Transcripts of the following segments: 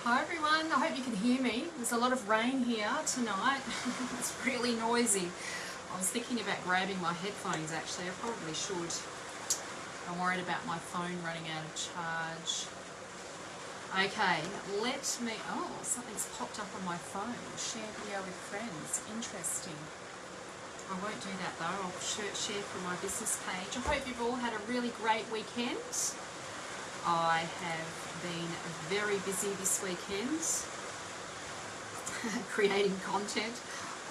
Hi everyone, I hope you can hear me. There's a lot of rain here tonight. It's really noisy. I was thinking about grabbing my headphones actually. I probably should. I'm worried about my phone running out of charge. Okay, let me... Oh, something's popped up on my phone. Share video with friends. Interesting. I won't do that though. I'll share from my business page. I hope you've all had a really great weekend. I have been very busy this weekend creating content.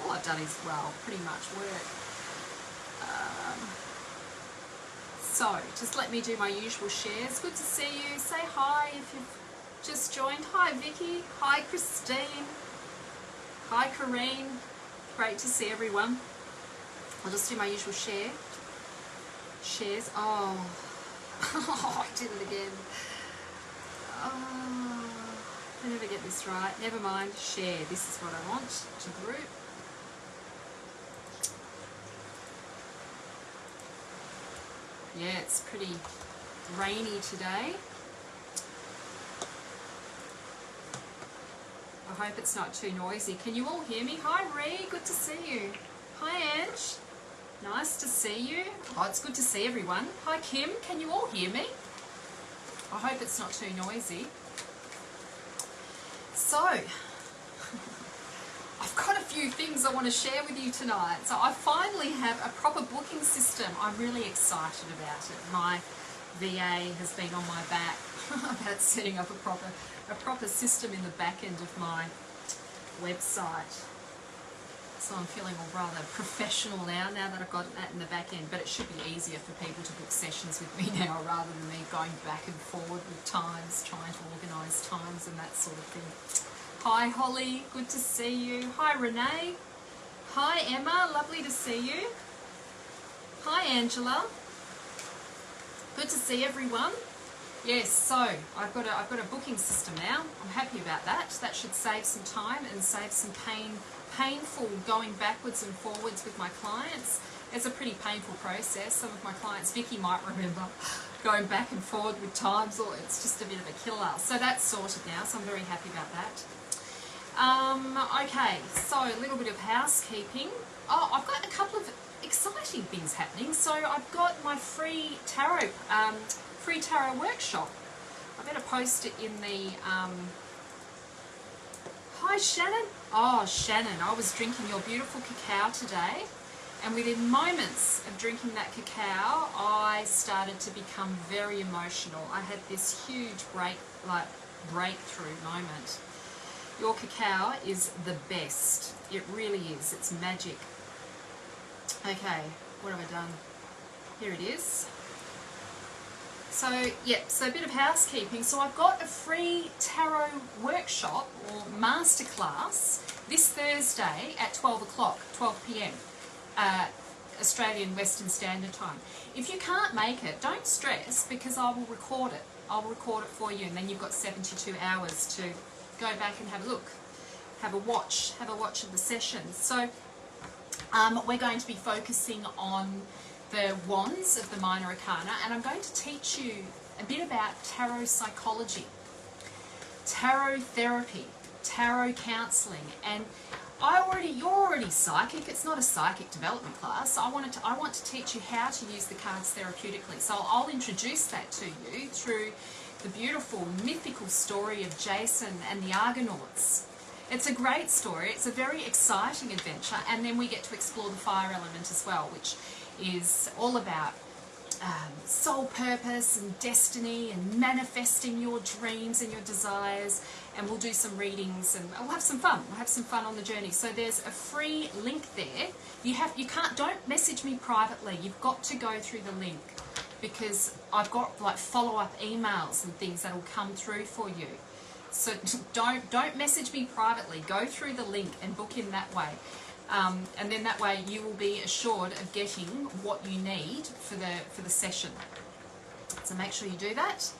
All I've done is, well, pretty much work. So, just let me do my usual shares. Good to see you. Say hi if you've just joined. Hi Vicky. Hi Christine. Hi Corrine. Great to see everyone. I'll just do my usual shares. Oh, I did it again. Oh, I never get this right. Never mind. Share. This is what I want to group. Yeah, it's pretty rainy today. I hope it's not too noisy. Can you all hear me? Hi Ree, good to see you. Hi Ange, nice to see you. Oh, it's good to see everyone. Hi Kim, can you all hear me? I hope it's not too noisy. So, I've got a few things I want to share with you tonight. So I finally have a proper booking system. I'm really excited about it. My VA has been on my back about setting up a proper system in the back end of my website. So I'm feeling all rather professional now that I've got that in the back end, but it should be easier for people to book sessions with me now rather than me going back and forward with times, trying to organise times and that sort of thing. Hi Holly, good to see you. Hi Renee. Hi Emma, lovely to see you. Hi Angela. Good to see everyone. Yes, so I've got a booking system now. I'm happy about that. That should save some time and save some painful going backwards and forwards with my clients. It's a pretty painful process. Some of my clients, Vicky might remember, going back and forward with times, or it's just a bit of a killer. So that's sorted now, so I'm very happy about that. Okay, so a little bit of housekeeping. Oh, I've got a couple of exciting things happening. So I've got my free tarot workshop. I better post it in the... Hi Shannon. Oh Shannon, I was drinking your beautiful cacao today, and within moments of drinking that cacao, I started to become very emotional. I had this huge breakthrough moment. Your cacao is the best. It really is. It's magic. Okay, what have I done? Here it is. So, yeah, so a bit of housekeeping. So I've got a free tarot workshop or masterclass this Thursday at 12 o'clock, 12 p.m. Australian Western Standard Time. If you can't make it, don't stress, because I will record it. I'll record it for you, and then you've got 72 hours to go back and have a look, have a watch of the session. So we're going to be focusing on the wands of the Minor Arcana, and I'm going to teach you a bit about tarot psychology, tarot therapy, tarot counselling, and you're already psychic. It's not a psychic development class. I want to teach you how to use the cards therapeutically. So I'll introduce that to you through the beautiful mythical story of Jason and the Argonauts. It's a great story. It's a very exciting adventure, and then we get to explore the fire element as well, which is all about soul purpose and destiny and manifesting your dreams and your desires, and we'll do some readings and we'll have some fun. We'll have some fun on the journey. So there's a free link there. Don't message me privately. You've got to go through the link, because I've got like follow-up emails and things that will come through for you. So don't message me privately. Go through the link and book in that way. And then that way you will be assured of getting what you need for the session. So make sure you do that.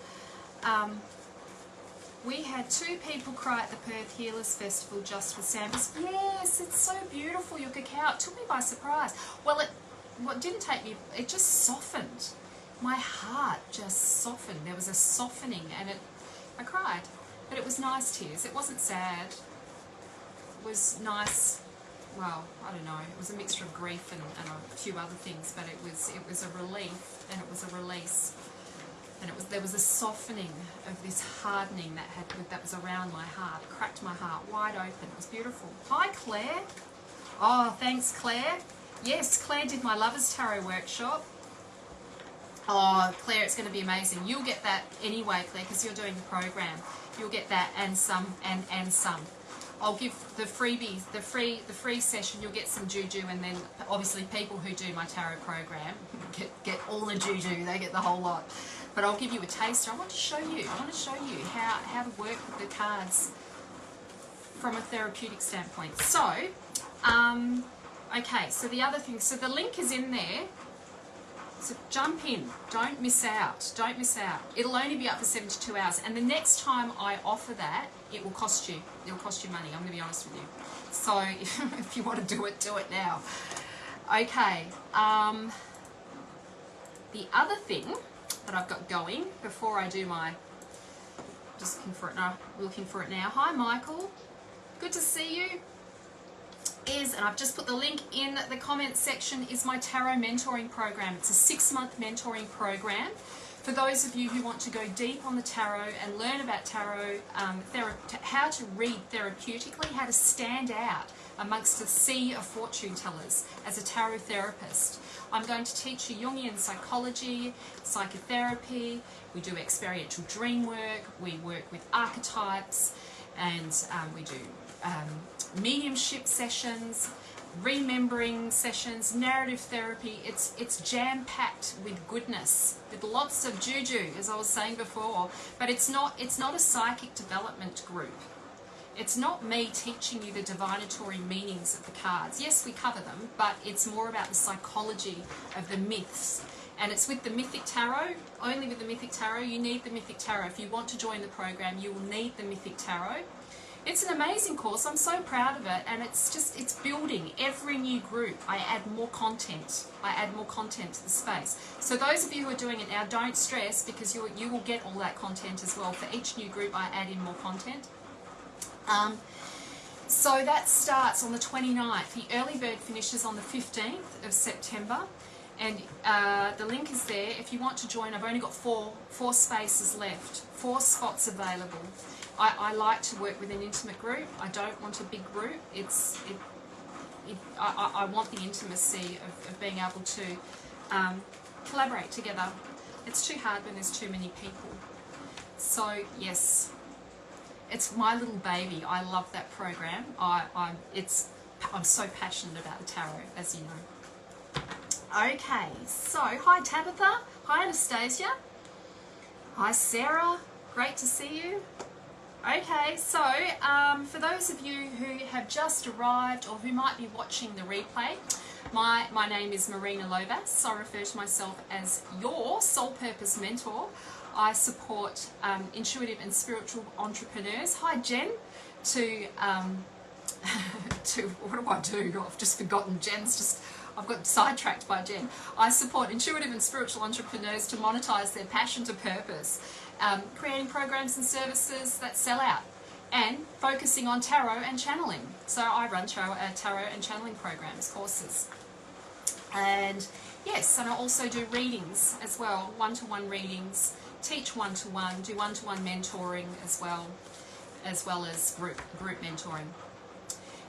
We had 2 people cry at the Perth Healers Festival just for samples. Yes, it's so beautiful, your cacao. It took me by surprise. Well, what didn't take me, it just softened. My heart just softened. There was a softening, and I cried. But it was nice tears. It wasn't sad. It was nice. Well, I don't know. It was a mixture of grief and a few other things, but it was a relief and it was a release. And there was a softening of this hardening that was around my heart. It cracked my heart wide open. It was beautiful. Hi, Claire. Oh, thanks, Claire. Yes, Claire did my Lovers Tarot workshop. Oh, Claire, it's going to be amazing. You'll get that anyway, Claire, because you're doing the program. You'll get that and some and some. I'll give the freebies, the free session. You'll get some juju, and then obviously people who do my tarot program get all the juju. They get the whole lot. But I'll give you a taster. I want to show you. I want to show you how to work with the cards from a therapeutic standpoint. So, okay. So the other thing. So the link is in there. So jump in. Don't miss out. Don't miss out. It'll only be up for 72 hours. And the next time I offer that, it will cost you. It will cost you money. I'm going to be honest with you. So if you want to do it now. Okay. The other thing that I've got going before I do my, just looking for it now. Hi, Michael. Good to see you. And I've just put the link in the comments section, is my tarot mentoring program. It's a 6-month mentoring program for those of you who want to go deep on the tarot and learn about tarot, how to read therapeutically, how to stand out amongst a sea of fortune tellers as a tarot therapist. I'm going to teach you Jungian psychology, psychotherapy, we do experiential dream work, we work with archetypes, and we do mediumship sessions, remembering sessions, narrative therapy. It's jam-packed with goodness, with lots of juju, as I was saying before. But it's not a psychic development group. It's not me teaching you the divinatory meanings of the cards. Yes, we cover them, but it's more about the psychology of the myths. And it's with the Mythic Tarot, only with the Mythic Tarot. You need the Mythic Tarot. If you want to join the program, you will need the Mythic Tarot. It's an amazing course. I'm so proud of it, and it's building. Every new group, I add more content. I add more content to the space. So those of you who are doing it now, don't stress, because you will get all that content as well. For each new group, I add in more content. So that starts on the 29th. The early bird finishes on the 15th of September. And the link is there. If you want to join, I've only got four spaces left, 4 spots available. I like to work with an intimate group. I don't want a big group. I want the intimacy of being able to collaborate together. It's too hard when there's too many people. So yes, it's my little baby. I love that program. I'm so passionate about the tarot, as you know. Okay, so hi Tabitha, hi Anastasia, hi Sarah, great to see you. Okay, so for those of you who have just arrived or who might be watching the replay, my name is Marina Lobas. I refer to myself as your soul purpose mentor. I support intuitive and spiritual entrepreneurs. Hi Jen, to what do I do? I've just forgotten. I've got sidetracked by Jen. I support intuitive and spiritual entrepreneurs to monetize their passion to purpose, creating programs and services that sell out, and focusing on tarot and channeling. So I run tarot and channeling programs, courses. And yes, and I also do readings as well, one-to-one readings, teach one-to-one, do one-to-one mentoring as well as group mentoring.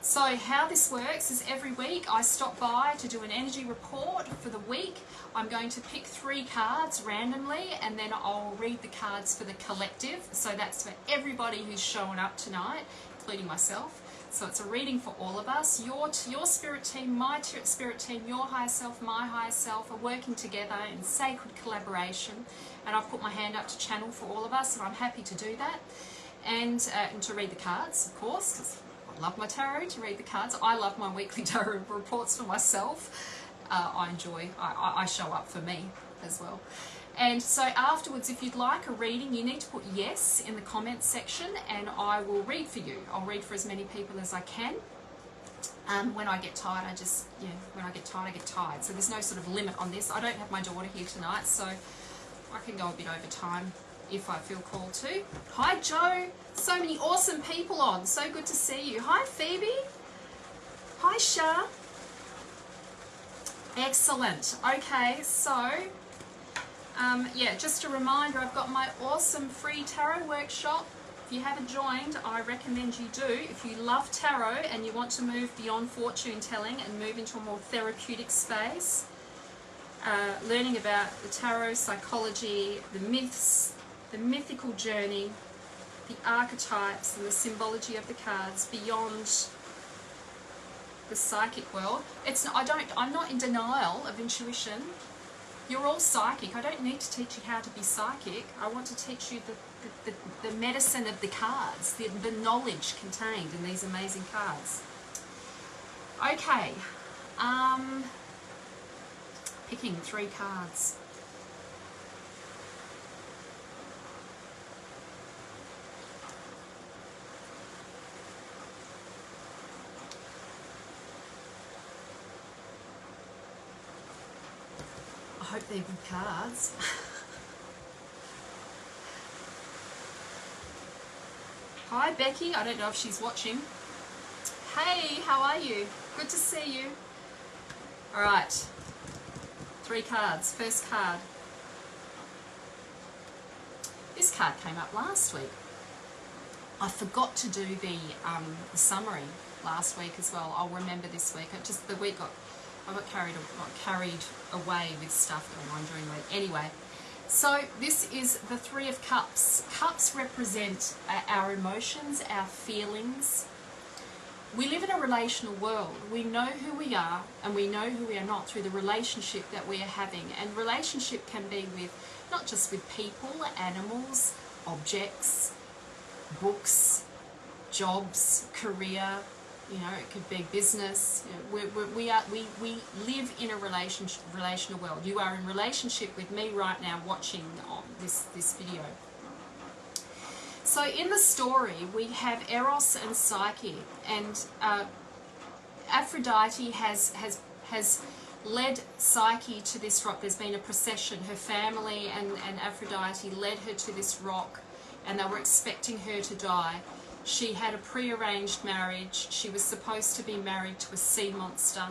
So how this works is every week I stop by to do an energy report for the week. I'm going to pick 3 cards randomly, and then I'll read the cards for the collective. So that's for everybody who's showing up tonight, including myself. So it's a reading for all of us. Your spirit team, my spirit team, your higher self, my higher self are working together in sacred collaboration. And I've put my hand up to channel for all of us, and I'm happy to do that. And to read the cards, of course, because I love my tarot, to read the cards. I love my weekly tarot reports for myself. I show up for me as well. And so afterwards, if you'd like a reading, you need to put yes in the comments section, and I will read for you. I'll read for as many people as I can. When I get tired, when I get tired. So there's no sort of limit on this. I don't have my daughter here tonight, so I can go a bit over time. if I feel called to. Hi Joe, so many awesome people on, so good to see you. Hi Phoebe, hi Shah. Excellent. Okay, so yeah, just a reminder, I've got my awesome free tarot workshop. If you haven't joined, I recommend you do. If you love tarot and you want to move beyond fortune telling and move into a more therapeutic space, learning about the tarot, psychology, the myths, the mythical journey, the archetypes and the symbology of the cards beyond the psychic world. I'm not in denial of intuition. You're all psychic. I don't need to teach you how to be psychic. I want to teach you the medicine of the cards, the knowledge contained in these amazing cards. Okay, picking 3 cards. I hope they're good cards. Hi Becky, I don't know if she's watching. Hey, how are you? Good to see you. Alright, 3 cards. First card. This card came up last week. I forgot to do the summary last week as well. I'll remember this week. I got carried away with stuff going on during the week. Anyway, so this is the 3 of Cups. Cups represent our emotions, our feelings. We live in a relational world. We know who we are and we know who we are not through the relationship that we are having. And relationship can be with, not just with people, animals, objects, books, jobs, career. You know, it could be business. You know, we live in a relational world. You are in relationship with me right now watching this video. So in the story, we have Eros and Psyche, and Aphrodite has led Psyche to this rock. There's been a procession. Her family and Aphrodite led her to this rock, and they were expecting her to die. She had a pre-arranged marriage. She was supposed to be married to a sea monster.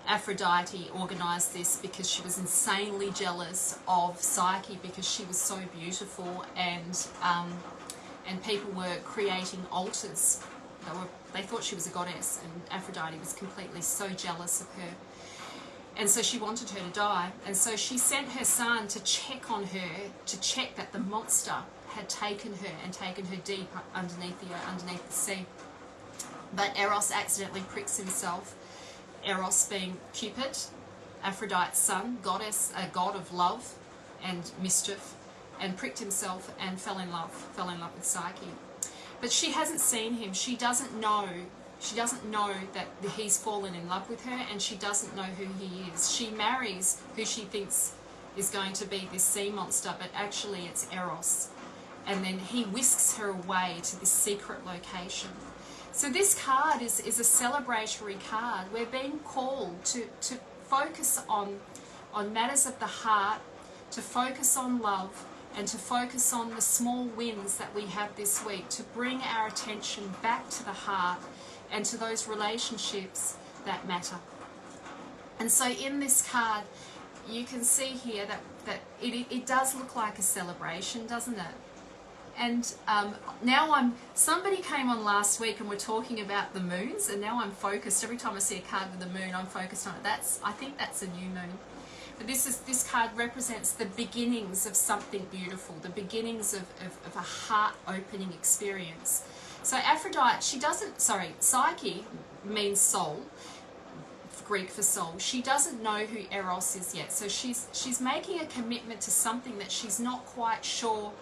Aphrodite organised this because she was insanely jealous of Psyche because she was so beautiful, and people were creating altars. They thought she was a goddess, and Aphrodite was completely so jealous of her. And so she wanted her to die. And so she sent her son to check on her, to check that the monster had taken her and taken her deep underneath the sea. But Eros accidentally pricks himself. Eros being Cupid, Aphrodite's son, goddess, a god of love and mischief, and pricked himself and fell in love with Psyche. But she hasn't seen him. She doesn't know that he's fallen in love with her, and she doesn't know who he is. She marries who she thinks is going to be this sea monster, but actually it's Eros. And then he whisks her away to this secret location. So this card is a celebratory card. We're being called to focus on matters of the heart, to focus on love, and to focus on the small wins that we have this week, to bring our attention back to the heart and to those relationships that matter. And so in this card, you can see here that it does look like a celebration, doesn't it? And now somebody came on last week and we're talking about the moons, and now I'm focused. Every time I see a card with the moon, I'm focused on it. I think that's a new moon. But this card represents the beginnings of something beautiful, the beginnings of a heart-opening experience. So Psyche means soul, Greek for soul. She doesn't know who Eros is yet. So she's making a commitment to something that she's not quite sure.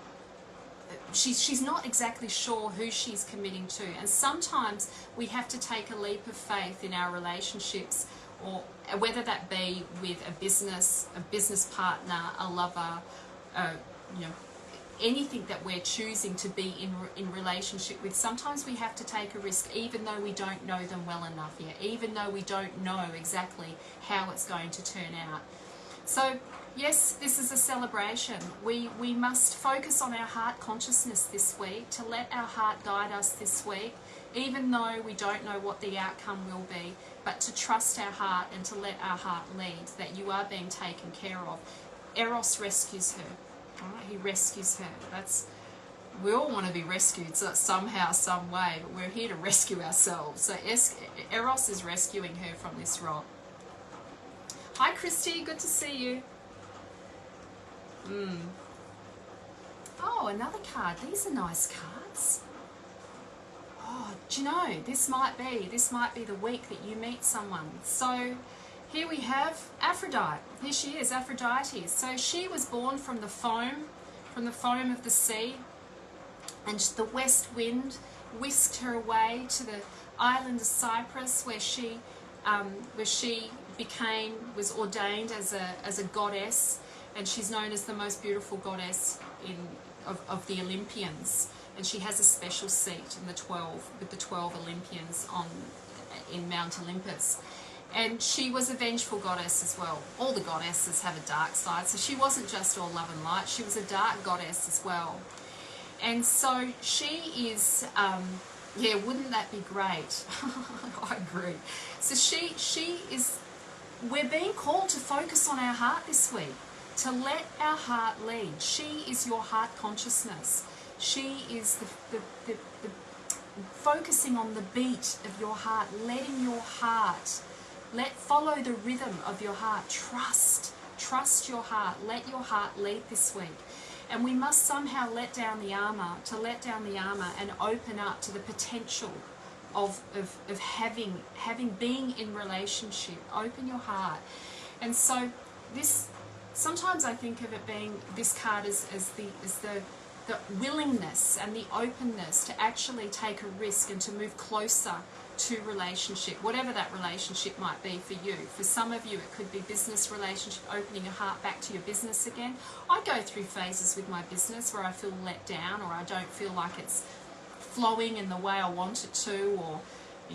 She's not exactly sure who she's committing to, and sometimes we have to take a leap of faith in our relationships, or whether that be with a business partner, a lover, anything that we're choosing to be in relationship with. Sometimes we have to take a risk, even though we don't know them well enough yet, even though we don't know exactly how it's going to turn out. So Yes, this is a celebration. We must focus on our heart consciousness this week, to let our heart guide us this week, even though we don't know what the outcome will be, but to trust our heart and to let our heart lead, that you are being taken care of. Eros rescues her. All right? He rescues her. We all want to be rescued somehow, some way, but we're here to rescue ourselves. So Eros is rescuing her from this rock. Hi Christy, good to see you. Oh, another card. These are nice cards. Oh, do you know, this might be the week that you meet someone. So here we have Aphrodite. Here she is, Aphrodite. So she was born from the foam of the sea, and the west wind whisked her away to the island of Cyprus, where she was ordained as a goddess. And she's known as the most beautiful goddess of the Olympians, and she has a special seat in with the 12 Olympians in Mount Olympus. And she was a vengeful goddess as well. All the goddesses have a dark side, so she wasn't just all love and light. She was a dark goddess as well. And so she is, yeah, wouldn't that be great? I agree. So she is. We're being called to focus on our heart this week, to let our heart lead. She is your heart consciousness. She is the focusing on the beat of your heart, letting your heart, follow the rhythm of your heart. Trust your heart. Let your heart lead this week. And we must somehow let down the armor, and open up to the potential of being in relationship. Open your heart. And so sometimes I think of it being, this card as the willingness and the openness to actually take a risk and to move closer to relationship, whatever that relationship might be for you. For some of you it could be business relationship, opening your heart back to your business again. I go through phases with my business where I feel let down, or I don't feel like it's flowing in the way I want it to, or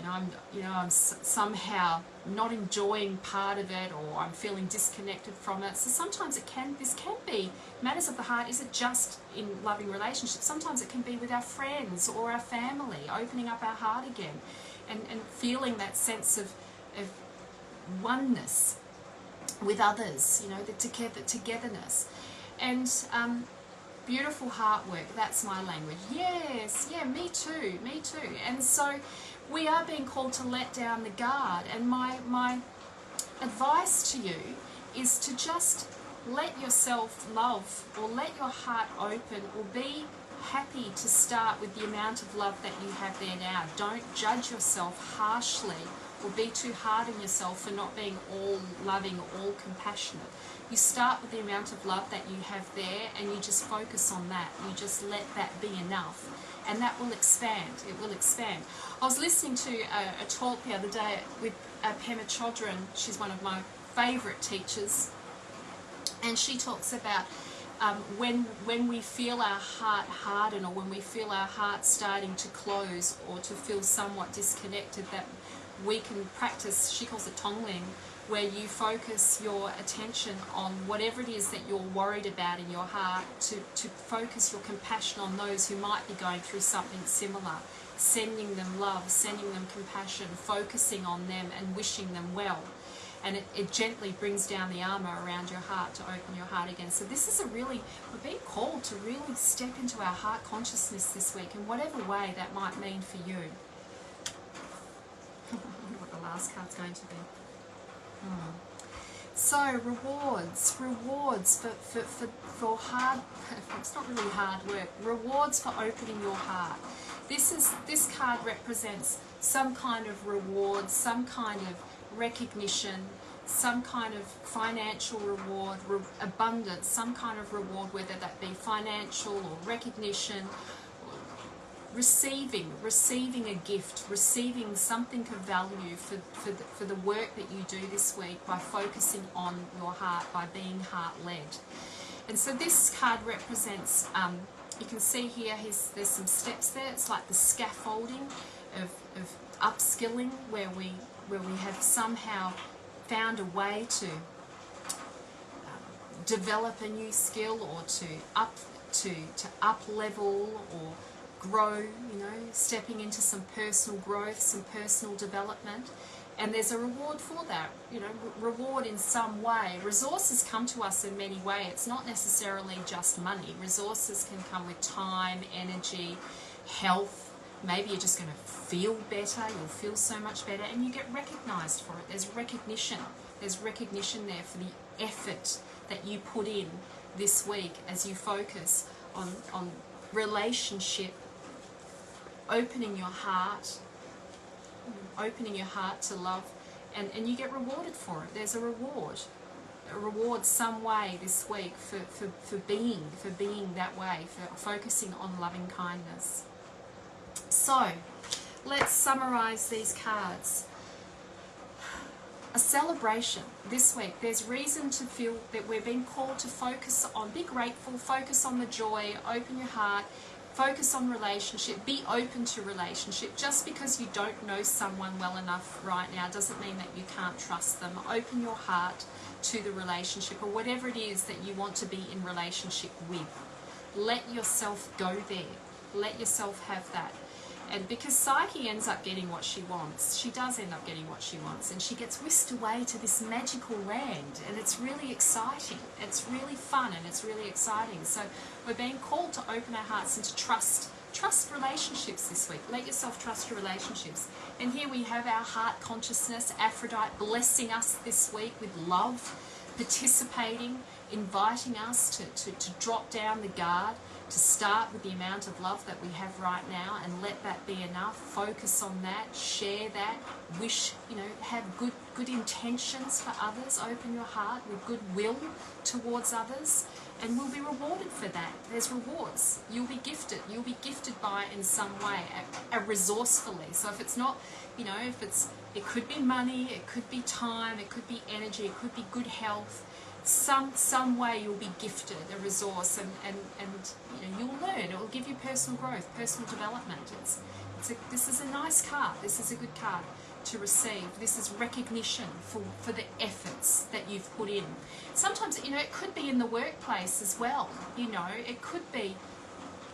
I'm somehow not enjoying part of it, or I'm feeling disconnected from it. So sometimes this can be matters of the heart. Isn't just in loving relationships. Sometimes it can be with our friends or our family, opening up our heart again, and feeling that sense of oneness with others. The togetherness, and beautiful heart work. That's my language. Yes, yeah, me too. And so we are being called to let down the guard, and my advice to you is to just let yourself love, or let your heart open, or be happy to start with the amount of love that you have there now. Don't judge yourself harshly, or be too hard on yourself for not being all loving, all compassionate. You start with the amount of love that you have there, and you just focus on that. You just let that be enough, and that will expand. It will expand. I was listening to a talk the other day with Pema Chodron. She's one of my favourite teachers, and she talks about when we feel our heart harden, or when we feel our heart starting to close, or to feel somewhat disconnected, that we can practice, she calls it tongling, where you focus your attention on whatever it is that you're worried about in your heart, to focus your compassion on those who might be going through something similar, sending them love, sending them compassion, focusing on them and wishing them well. And it gently brings down the armor around your heart to open your heart again. So this is we're being called to really step into our heart consciousness this week, in whatever way that might mean for you. I wonder what the last card's going to be. So rewards for hard, it's not really hard work, rewards for opening your heart. This card represents some kind of reward, some kind of recognition, some kind of financial reward, abundance, some kind of reward, whether that be financial or recognition, receiving a gift, receiving something of value for the work that you do this week, by focusing on your heart, by being heart-led. And so this card represents, you can see here, there's some steps there. It's like the scaffolding of upskilling, where we have somehow found a way to develop a new skill, or to up level or grow, you know, stepping into some personal growth, some personal development. And there's a reward for that, you know, reward in some way. Resources come to us in many ways. It's not necessarily just money. Resources can come with time, energy, health. Maybe you're just going to feel better, you'll feel so much better, and you get recognized for it. There's recognition. There's recognition there for the effort that you put in this week as you focus on relationship, opening your heart to love, and you get rewarded for it. There's a reward some way this week for being that way, for focusing on loving kindness. So let's summarize these cards. A celebration this week. There's reason to feel that we're being called to focus on, be grateful, focus on the joy, open your heart, focus on relationship, be open to relationship. Just because you don't know someone well enough right now doesn't mean that you can't trust them. Open your heart to the relationship, or whatever it is that you want to be in relationship with. Let yourself go there. Let yourself have that. And because Psyche ends up getting what she wants, she does end up getting what she wants, and she gets whisked away to this magical land, and it's really exciting. It's really fun, and it's really exciting. So we're being called to open our hearts and to trust relationships this week. Let yourself trust your relationships. And here we have our heart consciousness, Aphrodite blessing us this week with love, participating, inviting us to drop down the guard, to start with the amount of love that we have right now, and let that be enough. Focus on that, share that, wish, you know, have good intentions for others, open your heart with goodwill towards others, and we'll be rewarded for that. There's rewards. You'll be gifted by in some way, resourcefully. So if it's not, you know, it could be money, it could be time, it could be energy, it could be good health. Some way you'll be gifted a resource, and you know, you'll learn. It will give you personal growth, personal development. This is a nice card. This is a good card to receive. This is recognition for the efforts that you've put in. Sometimes, you know, it could be in the workplace as well. You know, it could be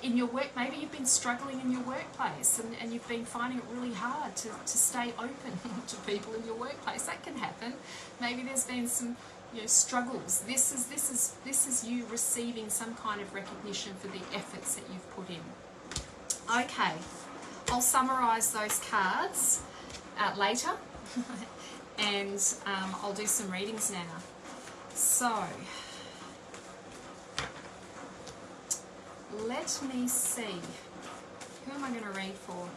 in your work. Maybe you've been struggling in your workplace, and you've been finding it really hard to stay open to people in your workplace. That can happen. Maybe there's been some, you know, struggles. This is you receiving some kind of recognition for the efforts that you've put in. Okay, I'll summarize those cards later, and I'll do some readings now. So let me see, who am I going to read for?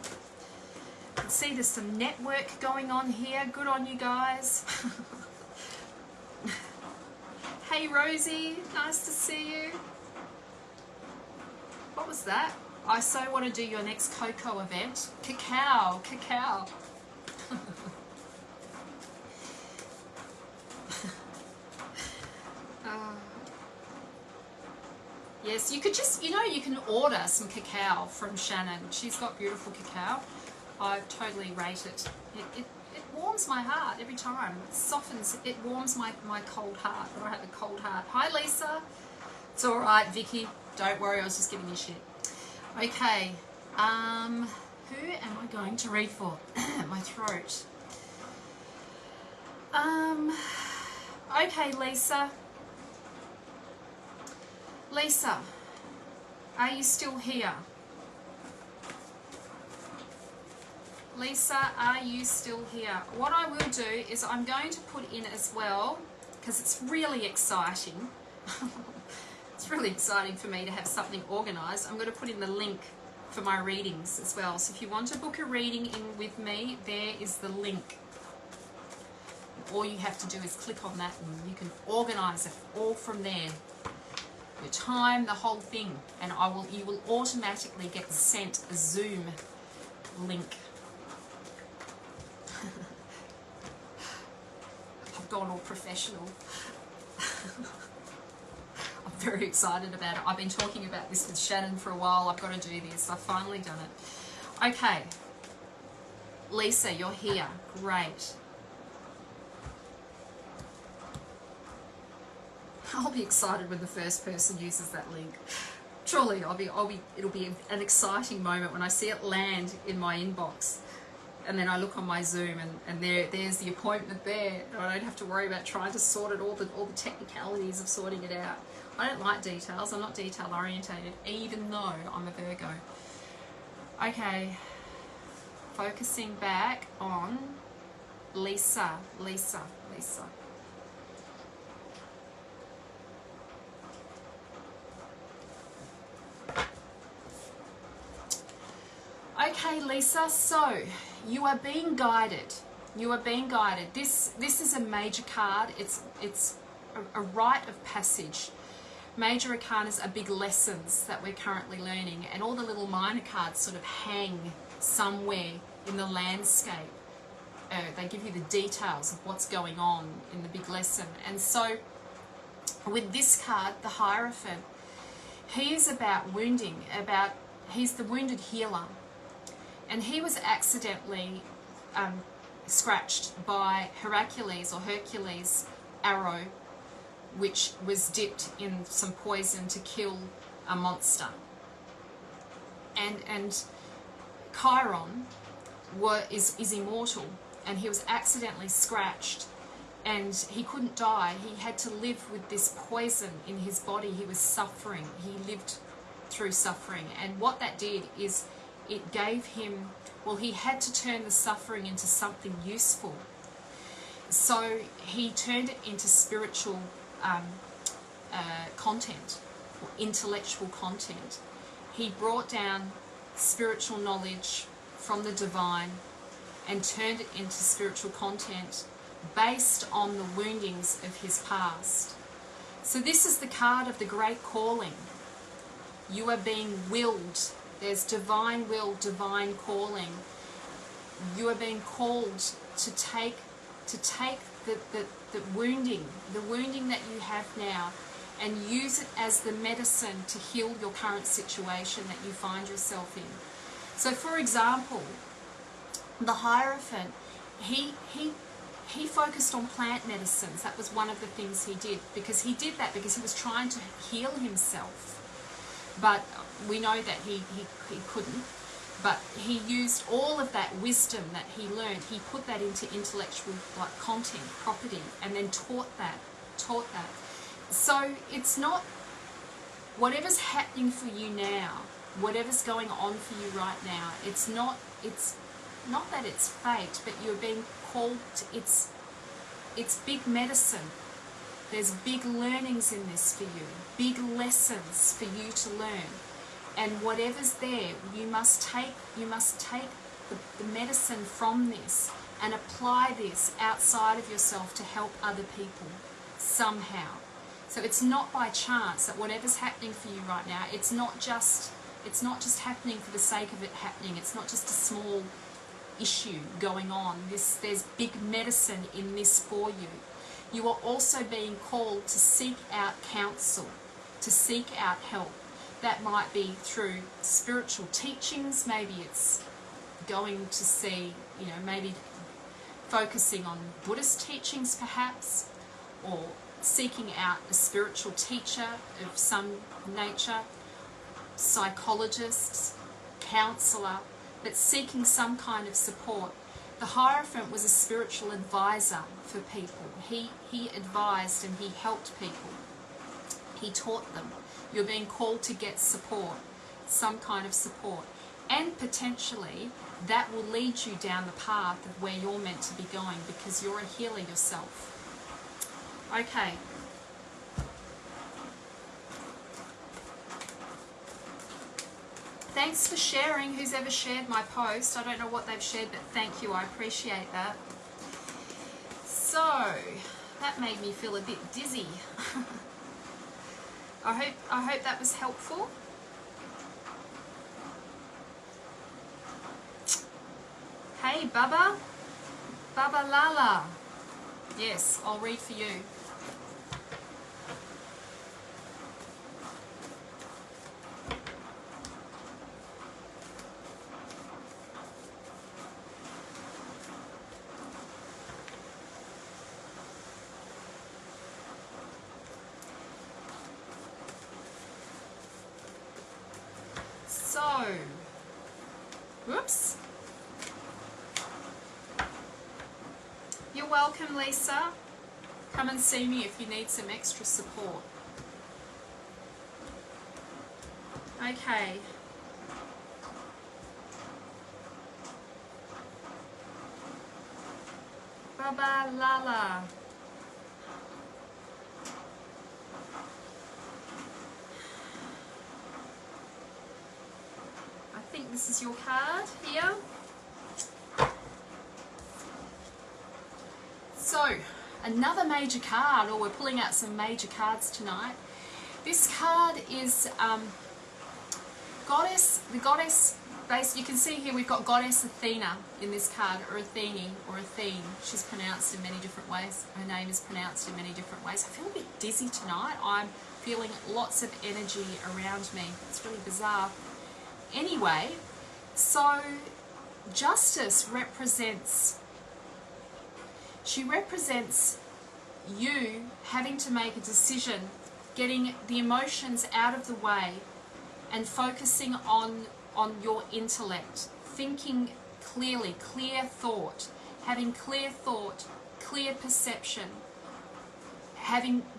I can see there's some network going on here. Good on you guys. Hey Rosie, nice to see you. What was that? I so want to do your next cocoa event. Cacao. Yes, you could just, you know, you can order some cacao from Shannon. She's got beautiful cacao. I totally rate it. It warms my heart every time. It softens, it warms my cold heart. I have a cold heart. Hi Lisa. It's alright, Vicky. Don't worry, I was just giving you shit. Okay. Who am I going to read for? My throat. Okay, Lisa. Lisa, are you still here? Lisa, are you still here? What I will do is I'm going to put in as well, because it's really exciting. It's really exciting for me to have something organised. I'm going to put in the link for my readings as well. So if you want to book a reading in with me, there is the link. All you have to do is click on that, and you can organise it all from there. Your time, the whole thing, and you will automatically get sent a Zoom link. I've gone all professional. I'm very excited about it. I've been talking about this with Shannon for a while. I've got to do this. I've finally done it. Okay. Lisa, you're here. Great. I'll be excited when the first person uses that link. Truly, it'll be an exciting moment when I see it land in my inbox, and then I look on my Zoom and there's the appointment there. I don't have to worry about trying to sort it, all the technicalities of sorting it out. I don't like details. I'm not detail orientated, even though I'm a Virgo. Okay, focusing back on Lisa. Okay, Lisa, so you are being guided. You are being guided. This is a major card. It's a rite of passage. Major arcanas are big lessons that we're currently learning, and all the little minor cards sort of hang somewhere in the landscape. They give you the details of what's going on in the big lesson. And so with this card, the Hierophant, he is about wounding, he's the wounded healer. And he was accidentally scratched by Hercules' arrow, which was dipped in some poison to kill a monster. And Chiron is immortal, and he was accidentally scratched, and he couldn't die. He had to live with this poison in his body. He was suffering. He lived through suffering. And what that did is it gave him, well, he had to turn the suffering into something useful. So he turned it into spiritual content, or intellectual content. He brought down spiritual knowledge from the divine and turned it into spiritual content based on the woundings of his past. So this is the card of the great calling. You are being willed. There's divine will, divine calling. You are being called to take the wounding that you have now, and use it as the medicine to heal your current situation that you find yourself in. So for example, the Hierophant, he focused on plant medicines. That was one of the things he did, because he was trying to heal himself. But we know that he couldn't. But he used all of that wisdom that he learned, he put that into intellectual content, property, and then taught that. So it's not, whatever's happening for you now, whatever's going on for you right now, it's not that it's fate, but you're being called to, it's big medicine. There's big learnings in this for you, big lessons for you to learn. And whatever's there, you must take the medicine from this and apply this outside of yourself to help other people somehow. So it's not by chance that whatever's happening for you right now, it's not just happening for the sake of it happening. It's not just a small issue going on. There's big medicine in this for you. You are also being called to seek out counsel, to seek out help. That might be through spiritual teachings. Maybe it's going to see, maybe focusing on Buddhist teachings perhaps, or seeking out a spiritual teacher of some nature, psychologists, counsellor, but seeking some kind of support. The Hierophant was a spiritual advisor for people. He advised and he helped people. He taught them. You're being called to get support, some kind of support. And potentially that will lead you down the path of where you're meant to be going, because you're a healer yourself. Okay. Thanks for sharing, who's ever shared my post. I don't know what they've shared, but thank you, I appreciate that. So, that made me feel a bit dizzy. I hope that was helpful. Hey, Baba Lala. Yes, I'll read for you. Whoops. You're welcome, Lisa. Come and see me if you need some extra support. Okay. Baba Lala. I think this is your card here. So, another major card, or we're pulling out some major cards tonight. This card is Goddess, the Goddess, you can see here we've got Goddess Athena in this card, or Athene, or Athene. She's pronounced in many different ways. Her name is pronounced in many different ways. I feel a bit dizzy tonight. I'm feeling lots of energy around me. It's really bizarre. Anyway, so Justice represents, she represents you having to make a decision, getting the emotions out of the way and focusing on your intellect, thinking clearly, clear thought, having clear thought, clear perception,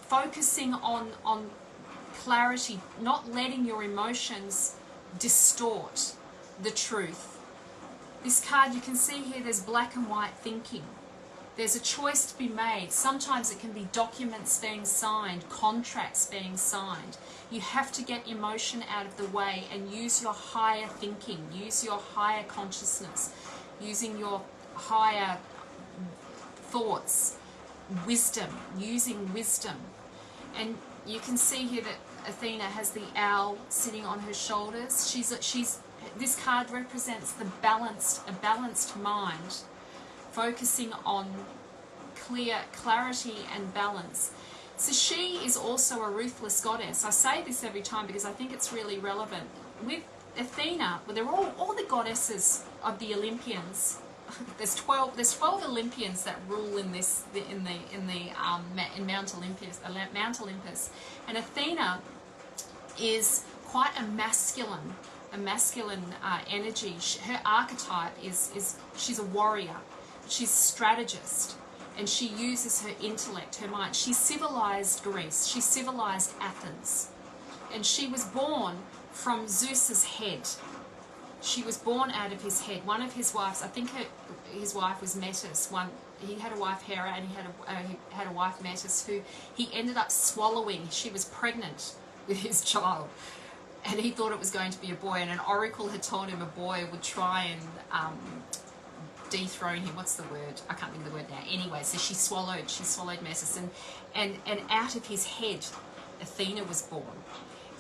focusing on clarity, not letting your emotions distort the truth. This card, you can see here, there's black and white thinking. There's a choice to be made. Sometimes it can be documents being signed, contracts being signed. You have to get emotion out of the way and use your higher thinking, use your higher consciousness, using your higher thoughts, wisdom, using wisdom. And you can see here that Athena has the owl sitting on her shoulders. This card represents a balanced mind, focusing on clarity and balance. So she is also a ruthless goddess. I say this every time because I think it's really relevant. With Athena, well, they're all the goddesses of the Olympians. There's 12 Olympians that rule in Mount Olympus, and Athena is quite a masculine energy. Her archetype is she's a warrior. She's a strategist, and she uses her intellect, her mind. She civilized Greece. She civilized Athens. And she was born from Zeus's head. She was born out of his head. One of his wives, I think his wife was Metis. He had a wife, Hera, and he had a wife, Metis, who he ended up swallowing. She was pregnant with his child. And he thought it was going to be a boy. And an oracle had told him a boy would try and dethrone him. What's the word? I can't think of the word now. Anyway, so she swallowed Metis, and out of his head Athena was born.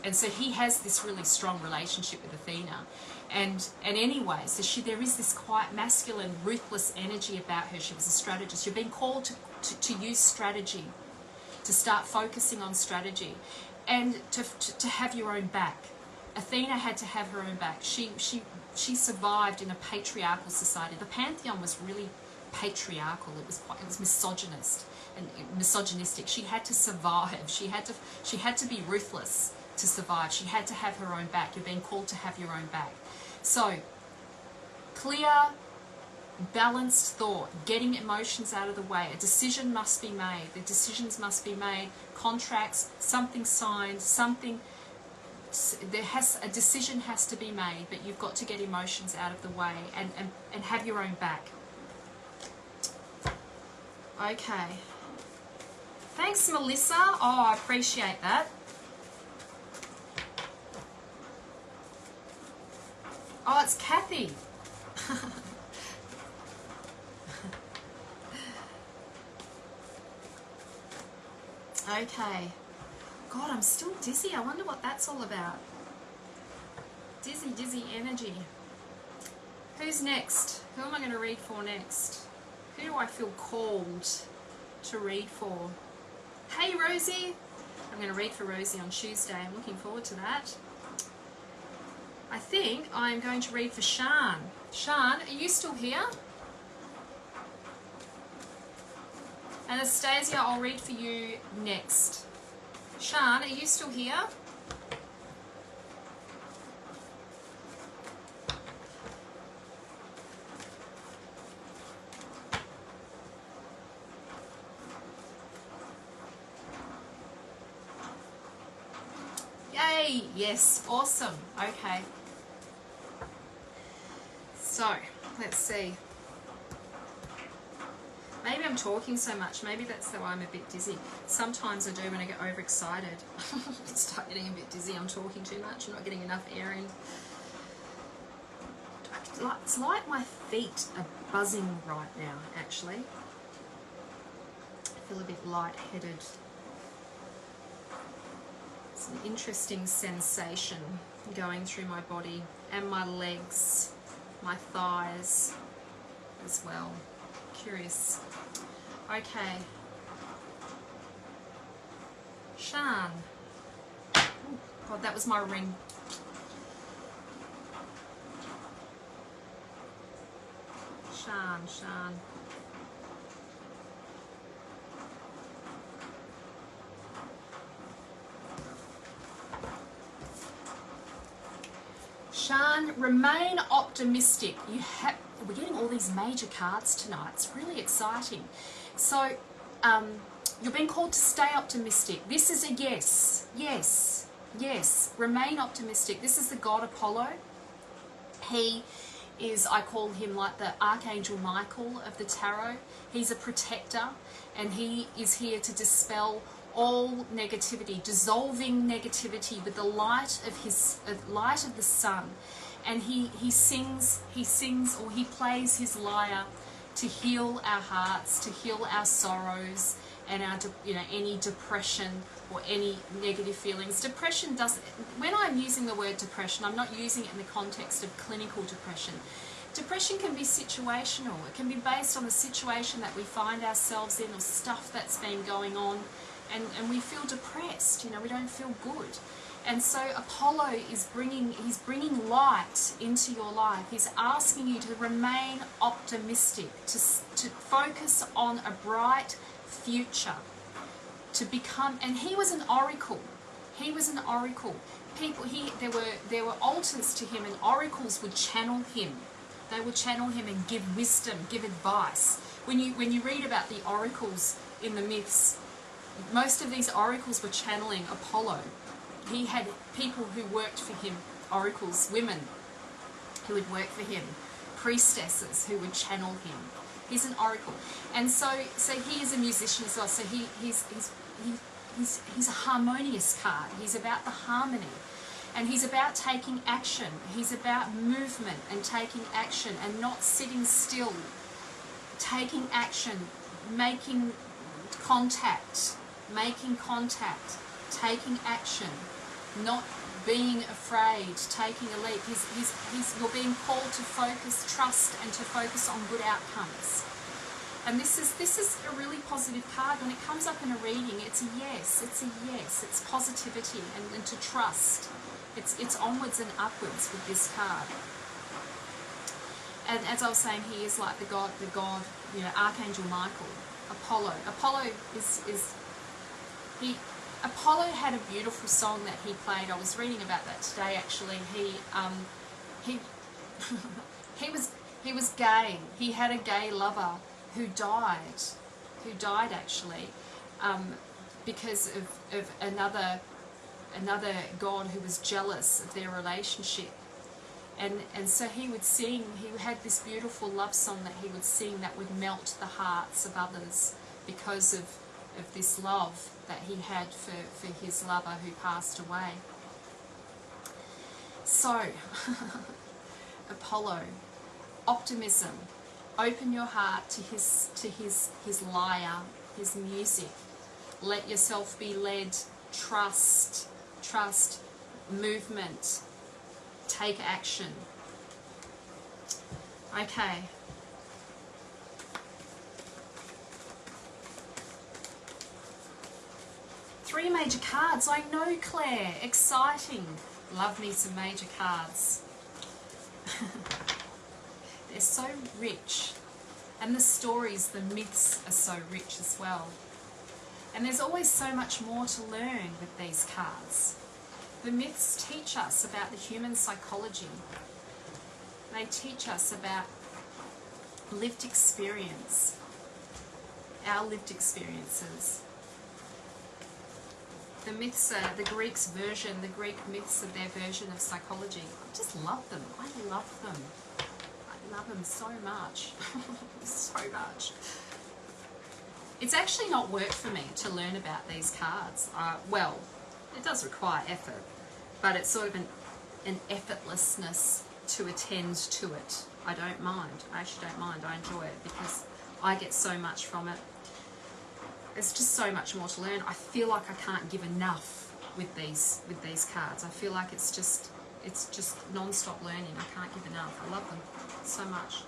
And so he has this really strong relationship with Athena. And anyway, so there is this quite masculine, ruthless energy about her. She was a strategist. You're being called to use strategy, to start focusing on strategy, and to have your own back. Athena had to have her own back. She survived in a patriarchal society. The pantheon was really patriarchal. It was misogynist and misogynistic. She had to survive. She had to be ruthless to survive. She had to have her own back. You're being called to have your own back. So, clear, balanced thought, getting emotions out of the way. A decision must be made. The decisions must be made. Contracts, something signed, something. A decision has to be made, but you've got to get emotions out of the way and have your own back. Okay. Thanks, Melissa. Oh, I appreciate that. Oh, it's Kathy. Okay. God, I'm still dizzy. I wonder what that's all about. Dizzy energy. Who's next? Who am I going to read for next? Who do I feel called to read for? Hey, Rosie. I'm going to read for Rosie on Tuesday. I'm looking forward to that. I think I'm going to read for Shan. Shan, are you still here? Anastasia, I'll read for you next. Shan, are you still here? 3. Yes, awesome. Okay. So, let's see. Maybe I'm talking so much. Maybe that's why I'm a bit dizzy. Sometimes I do when I get overexcited. I start getting a bit dizzy. I'm talking too much. I'm not getting enough air in. It's like my feet are buzzing right now, actually. I feel a bit lightheaded. It's an interesting sensation going through my body and my legs, my thighs as well. Curious. Okay. Shan. Oh, God, that was my ring. Shan. Shan, remain optimistic. We're getting all these major cards tonight. It's really exciting. So, you're being called to stay optimistic. This is a yes. Yes. Remain optimistic. This is the god Apollo. He is, I call him like the Archangel Michael of the tarot. He's a protector, and he is here to dispel all negativity, dissolving negativity with the light of the sun. And he sings or he plays his lyre to heal our hearts, to heal our sorrows and our any depression or any negative feelings. Depression doesn't, when I'm using the word depression, I'm not using it in the context of clinical depression. Depression can be situational. It can be based on the situation that we find ourselves in or stuff that's been going on, and we feel depressed, we don't feel good. And so Apollo is bringing light into your life. He's asking you to remain optimistic, to focus on a bright future, to become, and he was an oracle. There were altars to him, and oracles would channel him. They would channel him and give wisdom, give advice. When you read about the oracles in the myths, most of these oracles were channeling Apollo. He had people who worked for him, oracles, women who would work for him, priestesses who would channel him. He's an oracle. And so he is a musician as well. So he's a harmonious card. He's about the harmony. And he's about taking action. He's about movement and taking action and not sitting still. Taking action, making contact, taking action, not being afraid, taking a leap. You're being called to focus, trust, and to focus on good outcomes. And this is a really positive card. When it comes up in a reading, it's a yes. It's positivity and to trust. It's onwards and upwards with this card. And as I was saying, he is like the god, Archangel Michael, Apollo. Apollo had a beautiful song that he played. I was reading about that today, actually. He was gay. He had a gay lover who died actually, because of another god who was jealous of their relationship. And so he would sing, he had this beautiful love song that he would sing that would melt the hearts of others because of this love that he had for his lover who passed away. So, Apollo, optimism, open your heart to his lyre, his music. Let yourself be led, trust, movement, take action. Okay. Three major cards. I know, Claire. Exciting. Love me some major cards. They're so rich. And the stories, the myths are so rich as well. And there's always so much more to learn with these cards. The myths teach us about the human psychology. They teach us about lived experience, our lived experiences. The myths, the Greeks' version, the Greek myths of their version of psychology. I just love them. I love them. I love them so much. So much. It's actually not work for me to learn about these cards. Well, it does require effort, but it's sort of an effortlessness to attend to it. I don't mind. I actually don't mind. I enjoy it because I get so much from it. There's just so much more to learn. I feel like I can't give enough with these cards. I feel like it's just non-stop learning. I can't give enough. I love them so much.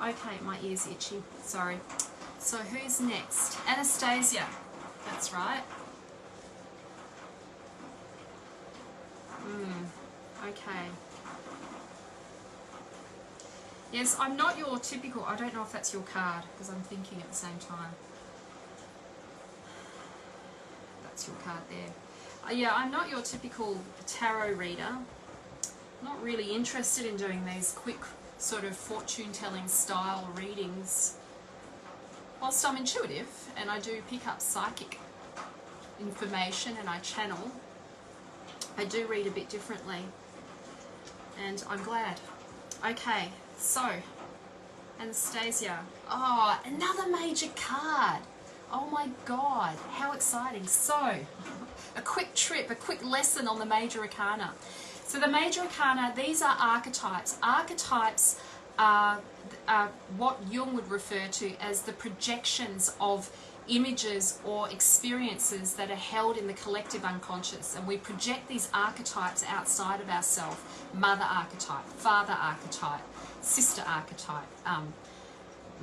Okay, my ear's itchy. Sorry. So who's next? Anastasia. That's right. Okay. Yes, I'm not your typical... I don't know if that's your card because I'm thinking at the same time. That's your card there. Yeah, I'm not your typical tarot reader. Not really interested in doing these quick sort of fortune-telling style readings. Whilst I'm intuitive and I do pick up psychic information and I channel, I do read a bit differently. And I'm glad. Okay, so, Anastasia. Oh, another major card. Oh my God, how exciting. So, a quick trip, a quick lesson on the major arcana. So the major arcana, these are archetypes. Archetypes are what Jung would refer to as the projections of images or experiences that are held in the collective unconscious, and we project these archetypes outside of ourselves. Mother archetype, father archetype, sister archetype,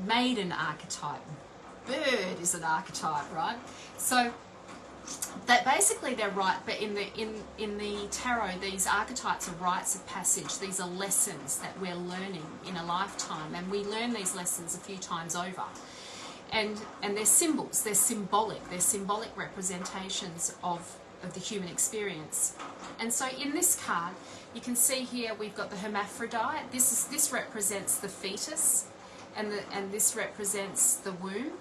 maiden archetype, bird is an archetype, right? So that basically they're right, but in the tarot, these archetypes are rites of passage. These are lessons that we're learning in a lifetime, and we learn these lessons a few times over. And they're symbols, they're symbolic representations of the human experience. And so in this card, you can see here we've got the hermaphrodite. This represents the fetus, and this represents the womb.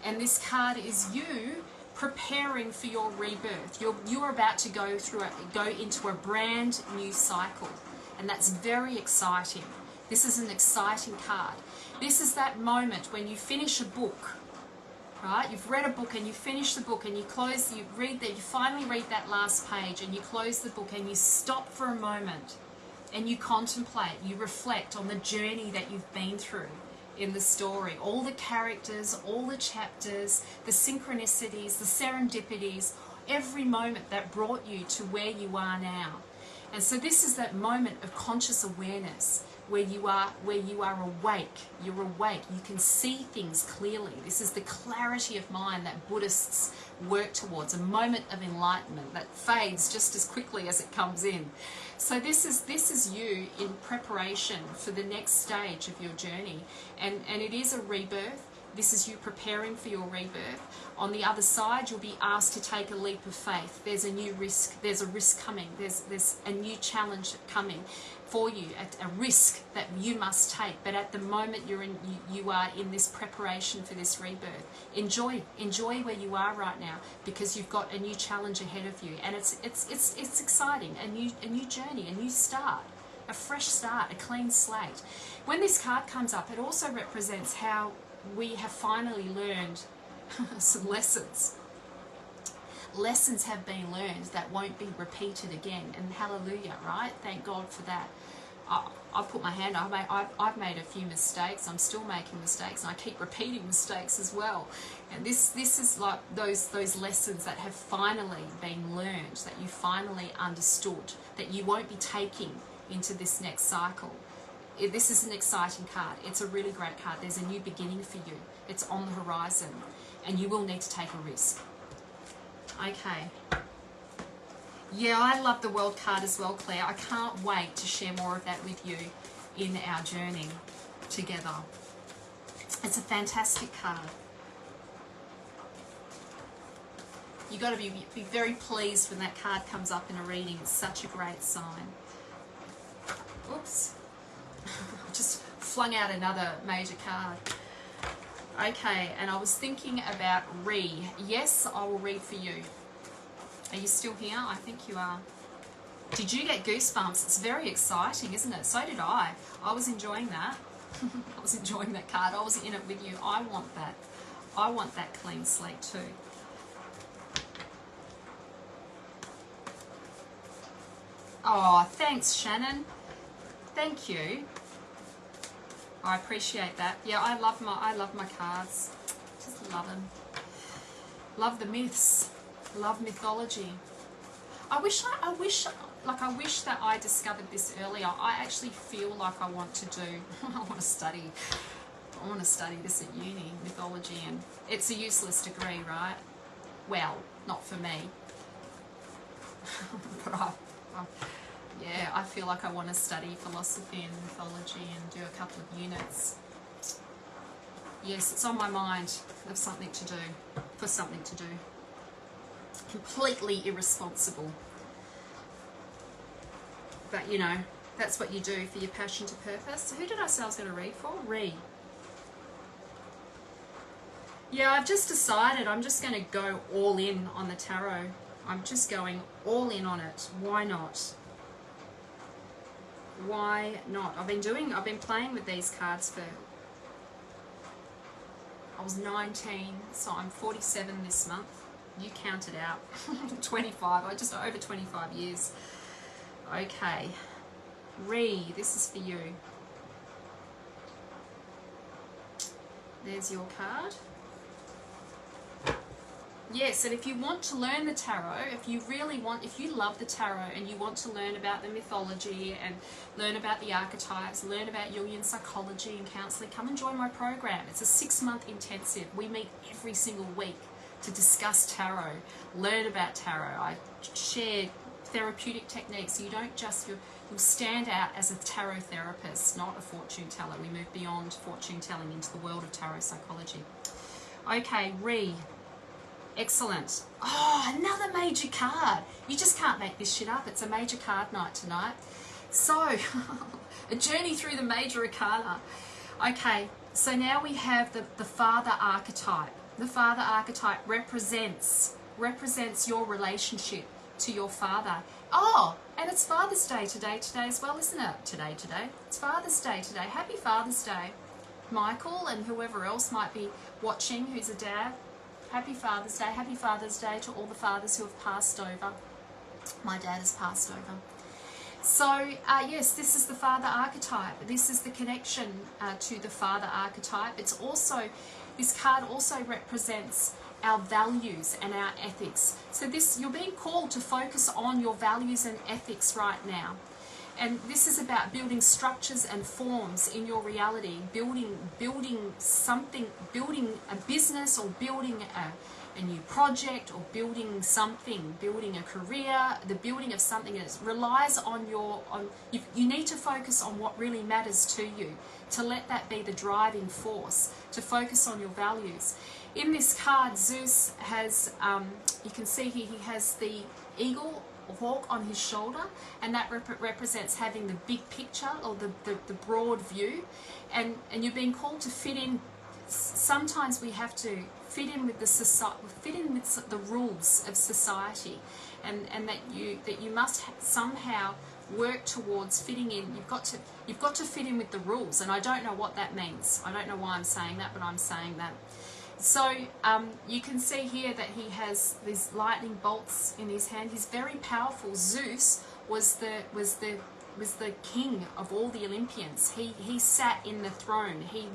And this card is you preparing for your rebirth. You're about to go into a brand new cycle, and that's very exciting. This is an exciting card. This is that moment when you finish a book, right? You've read a book and you finish the book and you finally read that last page and you close the book and you stop for a moment and you contemplate, you reflect on the journey that you've been through in the story. All the characters, all the chapters, the synchronicities, the serendipities, every moment that brought you to where you are now. And so this is that moment of conscious awareness where you are awake. You're awake. You can see things clearly. This is the clarity of mind that Buddhists work towards, a moment of enlightenment that fades just as quickly as it comes in. So this is you in preparation for the next stage of your journey, and it is a rebirth. This is you preparing for your rebirth. On the other side, you'll be asked to take a leap of faith. There's a new risk. There's a risk coming. There's a new challenge coming for you, a risk that you must take. But at the moment you are in this preparation for this rebirth. Enjoy where you are right now, because you've got a new challenge ahead of you, and it's exciting. A new journey, a new start, a fresh start, a clean slate. When this card comes up, it also represents how we have finally learned some lessons. Lessons have been learned that won't be repeated again, and hallelujah, right? Thank God for that. I put my hand up. I've made a few mistakes. I'm still making mistakes, and I keep repeating mistakes as well. And this is like those lessons that have finally been learned, that you finally understood, that you won't be taking into this next cycle. This is an exciting card. It's a really great card. There's a new beginning for you. It's on the horizon, and you will need to take a risk. Okay. Yeah, I love the World card as well, Claire. I can't wait to share more of that with you in our journey together. It's a fantastic card. You've got to be very pleased when that card comes up in a reading. It's such a great sign. Oops. Just flung out another major card. Okay, and I was thinking about Yes, I will read for you. Are you still here? I think you are. Did you get goosebumps? It's very exciting, isn't it? So did I. I was enjoying that. I was enjoying that card. I was in it with you. I want that. I want that clean slate too. Oh, thanks, Shannon. Thank you. I appreciate that. Yeah, I love my cards. Just love them. Love the myths. Love mythology. I wish that I discovered this earlier. I actually feel like I want to do. I want to study this at uni, mythology, and it's a useless degree, right? Well, not for me. But yeah, I feel like I want to study philosophy and mythology and do a couple of units. Yes, it's on my mind of something to do, for something to do. Completely irresponsible. But, you know, that's what you do for your passion to purpose. So who did I say I was going to read for? Yeah, I've just decided I'm just going to go all in on the tarot. I'm just going all in on it. Why not? Why not? I've been playing with these cards for, I was 19, so I'm 47 this month. You count it out. 25, just over 25 years. Okay. This is for you. There's your card. Yes, and if you want to learn the tarot, if you love the tarot and you want to learn about the mythology and learn about the archetypes, learn about Jungian psychology and counselling, come and join my program. It's a 6-month intensive. We meet every single week to discuss tarot, learn about tarot. I share therapeutic techniques. You don't just, you'll stand out as a tarot therapist, not a fortune teller. We move beyond fortune telling into the world of tarot psychology. Okay, excellent. Oh, another major card. You just can't make this shit up. It's a major card night tonight. So, a journey through the major arcana. Okay, so now we have the father archetype. The father archetype represents your relationship to your father. Oh, and it's Father's Day today as well, isn't it? Today. It's Father's Day today. Happy Father's Day, Michael, and whoever else might be watching who's a dad. Happy Father's Day. Happy Father's Day to all the fathers who have passed over. My dad has passed over. So, yes, this is the father archetype. This is the connection to the father archetype. It's also, this card also represents our values and our ethics. So you're being called to focus on your values and ethics right now. And this is about building structures and forms in your reality, building something, building a business, or building a new project, or building something, building a career, the building of something that relies on you need to focus on what really matters to you, to let that be the driving force, to focus on your values. In this card, Zeus has, you can see here, he has the eagle hawk on his shoulder, and that represents having the big picture, or the broad view, and you're being called to fit in. Sometimes we have to fit in with the rules of society, and that you must somehow work towards fitting in. You've got to fit in with the rules, and I don't know what that means. I don't know why I'm saying that, but I'm saying that. So you can see here that he has these lightning bolts in his hand. He's very powerful. Zeus was the king of all the Olympians. He sat in the throne. He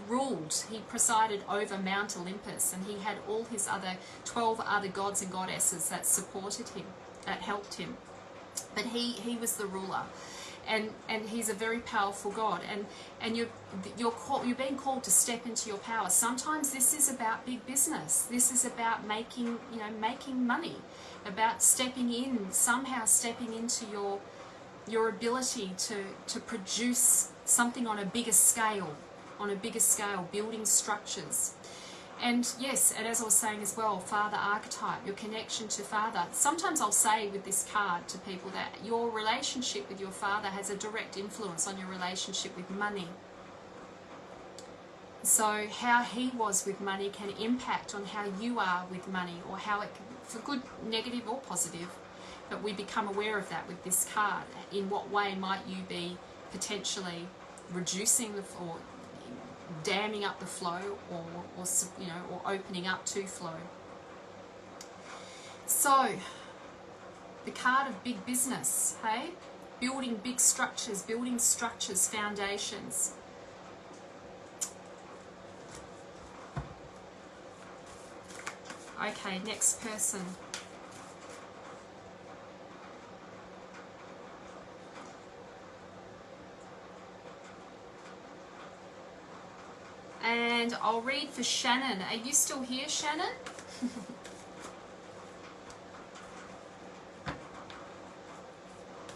ruled. He presided over Mount Olympus, and he had all his 12 other gods and goddesses that supported him, that helped him. But he was the ruler. And he's a very powerful God, and you're being called to step into your power. Sometimes this is about big business. This is about making money, about stepping into your ability to produce something on a bigger scale, building structures. And yes, and as I was saying as well, father archetype, your connection to father. Sometimes I'll say with this card to people that your relationship with your father has a direct influence on your relationship with money. So how he was with money can impact on how you are with money, or how it can, for good, negative or positive. But we become aware of that with this card. In what way might you be potentially reducing or damming up the flow, or you know, or opening up to flow? So the card of big business, hey? Building big structures, foundations. Okay, next person. And I'll read for Shannon. Are you still here, Shannon?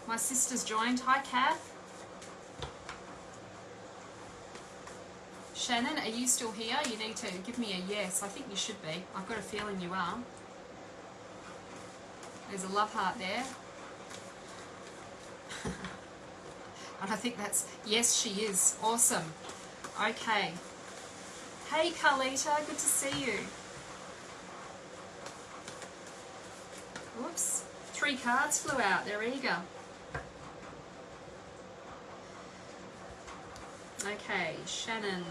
My sister's joined. Hi, Kath. Shannon, are you still here? You need to give me a yes. I think you should be. I've got a feeling you are. There's a love heart there. And I think that's, yes, she is. Awesome. Okay. Hey, Carlita, good to see you. Whoops. 3 cards flew out. They're eager. Okay, Shannon.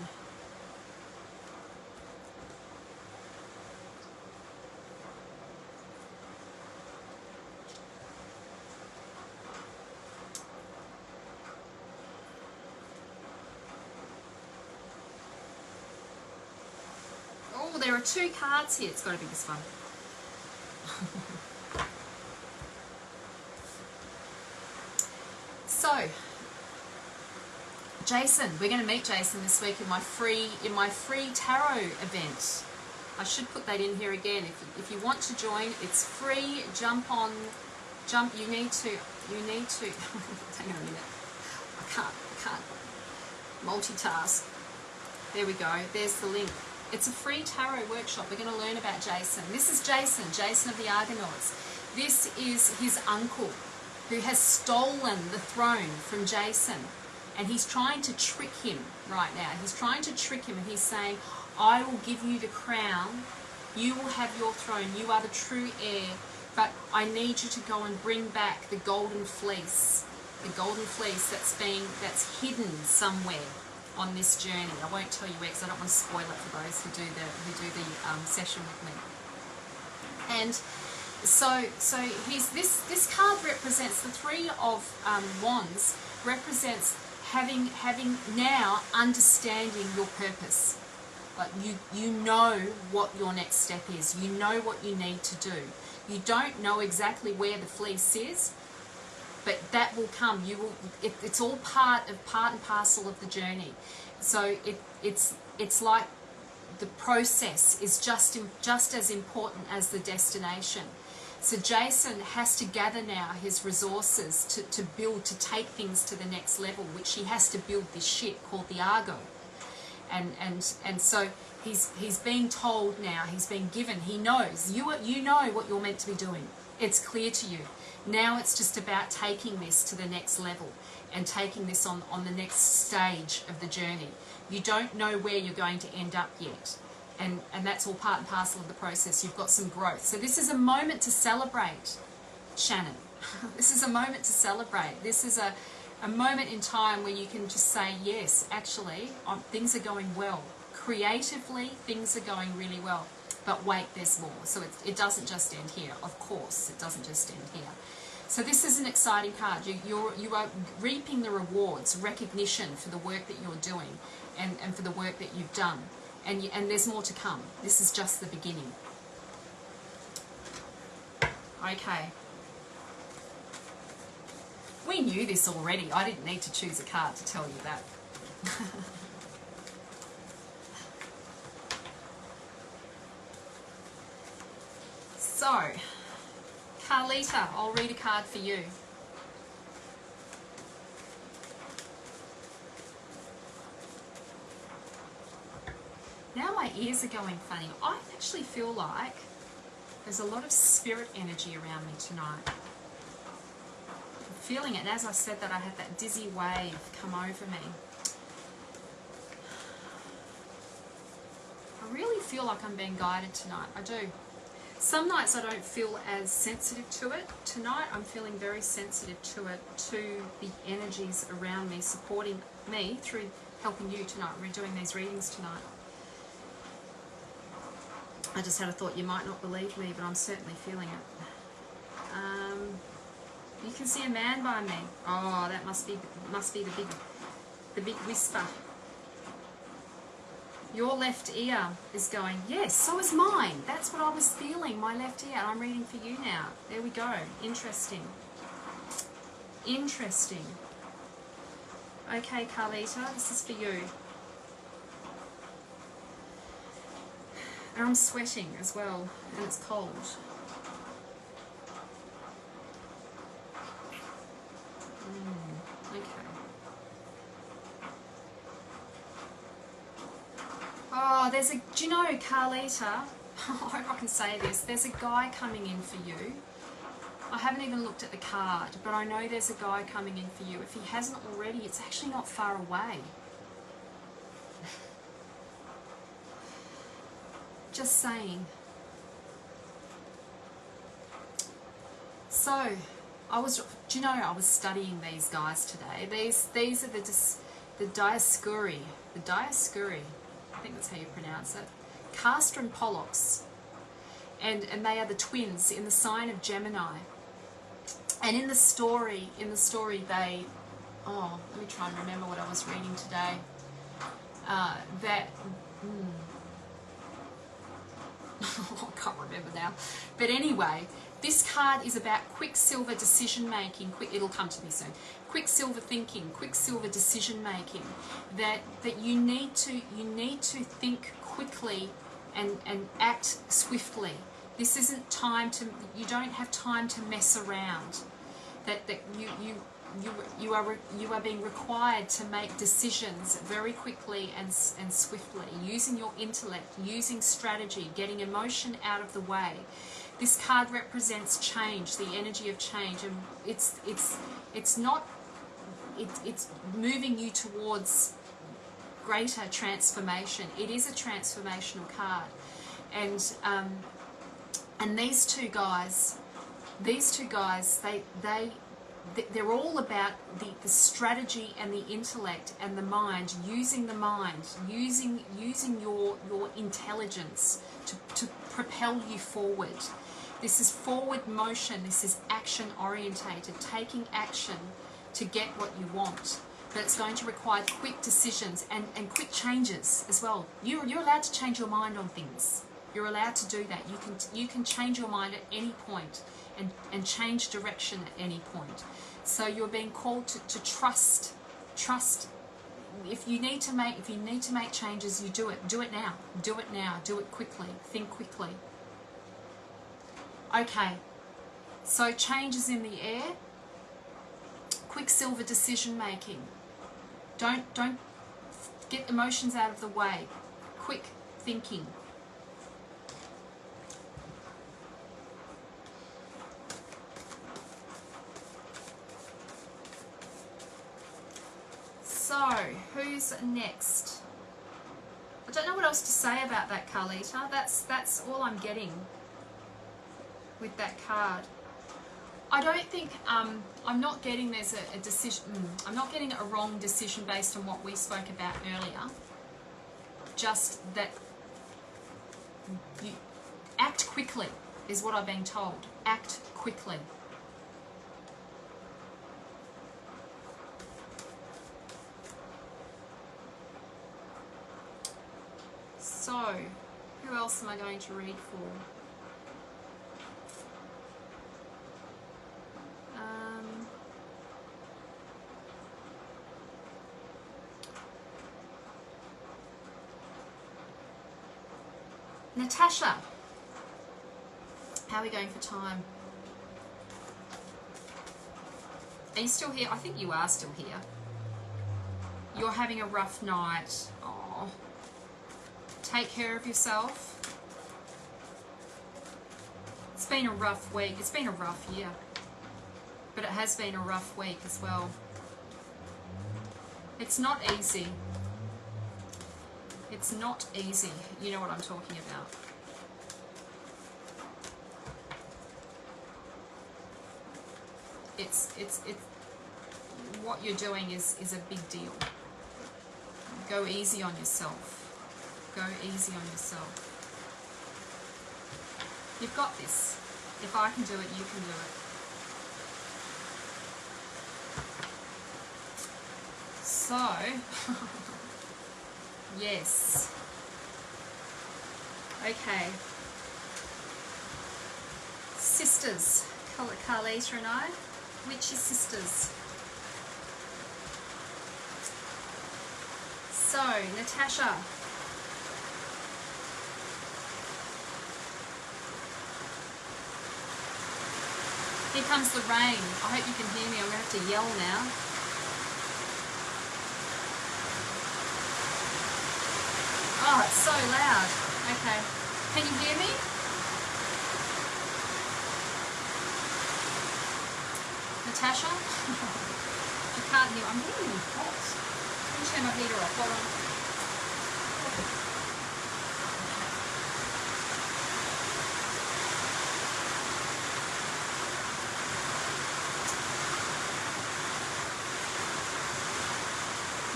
Oh, there are 2 cards here. It's got to be this one. So, Jason, we're going to meet Jason this week in my free tarot event. I should put that in here again. If you want to join, it's free. You need to hang on a minute. I can't multitask. There we go. There's the link. It's a free tarot workshop. We're going to learn about Jason. This is Jason of the Argonauts. This is his uncle, who has stolen the throne from Jason. And he's trying to trick him right now. He's trying to trick him, and he's saying, I will give you the crown. You will have your throne. You are the true heir. But I need you to go and bring back the golden fleece. The golden fleece that's hidden somewhere on this journey. I won't tell you where, because I don't want to spoil it for those who do the session with me. And so this card represents the 3 of Wands, represents having now understanding your purpose. Like you know what your next step is. You know what you need to do. You don't know exactly where the fleece is, but that will come. It's all part and parcel of the journey. So it's like the process is just as important as the destination. So Jason has to gather now his resources to build, to take things to the next level, which he has to build this ship called the Argo. And so he's being told now, he's been given, he knows, you know what you're meant to be doing. It's clear to you. Now it's just about taking this to the next level and taking this on the next stage of the journey. You don't know where you're going to end up yet. And that's all part and parcel of the process. You've got some growth. So this is a moment to celebrate, Shannon. This is a moment to celebrate. This is a moment in time where you can just say, yes, actually, things are going well. Creatively, things are going really well. But wait, there's more. So it doesn't just end here. Of course, it doesn't just end here. So this is an exciting card. You are reaping the rewards, recognition for the work that you're doing and for the work that you've done. And there's more to come. This is just the beginning. Okay. We knew this already. I didn't need to choose a card to tell you that. So, Carlita, I'll read a card for you. Now my ears are going funny. I actually feel like there's a lot of spirit energy around me tonight. I'm feeling it, and as I said that, I had that dizzy wave come over me. really feel like I'm being guided tonight. I do. Some nights I don't feel as sensitive to it. Tonight I'm feeling very sensitive to it, to the energies around me, supporting me through helping you tonight. We're doing these readings tonight. I just had a thought, you might not believe me, but I'm certainly feeling it. You can see a man by me. Oh, that must be the big whisper. Your left ear is going, yes, so is mine. That's what I was feeling, my left ear. I'm reading for you now. There we go. Interesting. Interesting. Okay, Carlita, this is for you. And I'm sweating as well, and it's cold. Okay. Oh, there's a, do you know, Carlita, I hope I can say this, there's a guy coming in for you. I haven't even looked at the card, but I know there's a guy coming in for you. If he hasn't already, it's actually not far away. Just saying. So, do you know, I was studying these guys today. These are the Dioscuri. The Dioscuri, I think that's how you pronounce it. Castor and Pollux. And they are the twins in the sign of Gemini. And in the story they, oh, let me try and remember what I was reading today. I can't remember now. But anyway, this card is about quicksilver decision making. It'll come to me soon. Quicksilver thinking, quicksilver decision making. That you need to think quickly and act swiftly. This isn't time to. You don't have time to mess around. That you are being required to make decisions very quickly and swiftly, using your intellect, using strategy, getting emotion out of the way. This card represents change, the energy of change, and it's moving you towards greater transformation. It is a transformational card, and these two guys, they're all about the strategy and the intellect and the mind, using your intelligence to propel you forward. This is forward motion, this is action orientated, taking action to get what you want. But it's going to require quick decisions and quick changes as well. You're allowed to change your mind on things. You're allowed to do that. You can change your mind at any point and change direction at any point. So you're being called to trust. If you need to make changes, you do it. Do it now. Do it now. Do it quickly. Think quickly. Okay. So change is in the air. Quicksilver decision making. Don't get emotions out of the way. Quick thinking. So, who's next? I don't know what else to say about that, Carlita. That's all I'm getting with that card. I don't think, I'm not getting there's a decision, I'm not getting a wrong decision based on what we spoke about earlier. Just that you act quickly is what I've been told. Act quickly. So, who else am I going to read for? Natasha, how are we going for time? Are you still here? I think you are still here. You're having a rough night. Oh, take care of yourself. It's been a rough week. It's been a rough year. But it has been a rough week as well. It's not easy. It's not easy. You know what I'm talking about. It's what you're doing is a big deal. Go easy on yourself. Go easy on yourself. You've got this. If I can do it, you can do it. So, yes. Okay. Sisters, Carlita and I, witchy sisters. So, Natasha. Here comes the rain. I hope you can hear me. I'm going to have to yell now. Oh, it's so loud. Okay. Can you hear me? Natasha? You can't hear. I'm getting really hot. Let me turn my heater off. Hold on.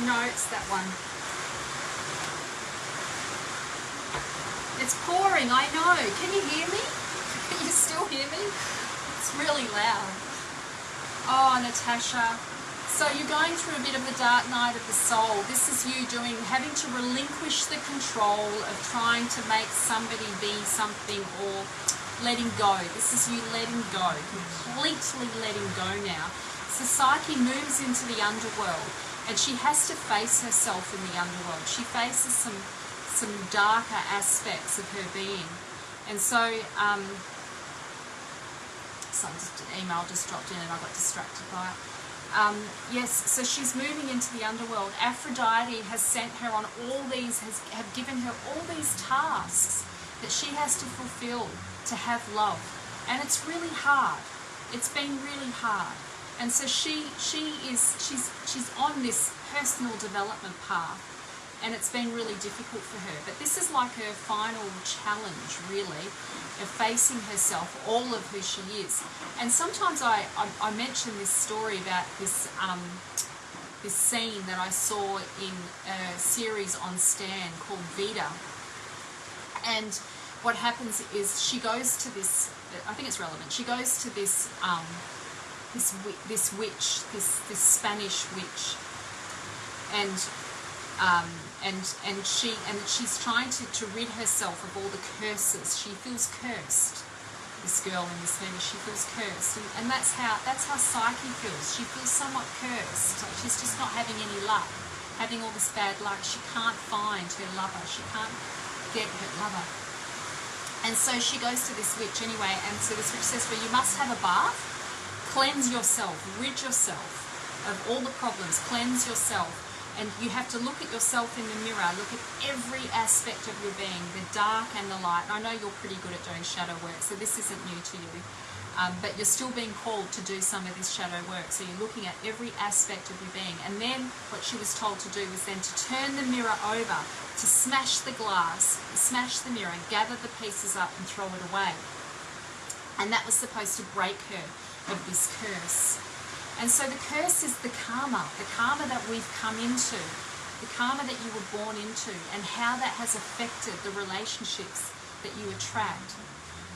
No, it's that one. It's pouring, I know. Can you hear me? Can you still hear me? It's really loud. Oh, Natasha. So you're going through a bit of the dark night of the soul. This is you having to relinquish the control of trying to make somebody be something or letting go. This is you letting go, completely letting go now. So Psyche moves into the underworld. And she has to face herself in the underworld. She faces some darker aspects of her being. And so, just an email just dropped in and I got distracted by it. Yes, so she's moving into the underworld. Aphrodite has sent her on all these, have given her all these tasks that she has to fulfill to have love. And it's really hard. It's been really hard. And so she's on this personal development path, and it's been really difficult for her. But this is like her final challenge, really, of facing herself, all of who she is. And sometimes I mention this story about this this scene that I saw in a series on Stan called Vita. And what happens is she goes to this, I think it's relevant, she goes to this this witch, this Spanish witch, and she's trying to rid herself of all the curses. She feels cursed. This girl in this movie, she feels cursed, and that's how Psyche feels. She feels somewhat cursed. Like she's just not having any luck, having all this bad luck. She can't find her lover. She can't get her lover. And so she goes to this witch anyway, and so this witch says, well, you must have a bath. Cleanse yourself, rid yourself of all the problems, cleanse yourself, and you have to look at yourself in the mirror, look at every aspect of your being, the dark and the light. I know you're pretty good at doing shadow work, so this isn't new to you, but you're still being called to do some of this shadow work, so you're looking at every aspect of your being. And then what she was told to do was then to turn the mirror over, to smash the glass, smash the mirror, gather the pieces up and throw it away. And that was supposed to break her of this curse. And so the curse is the karma that we've come into, the karma that you were born into, and how that has affected the relationships that you attract.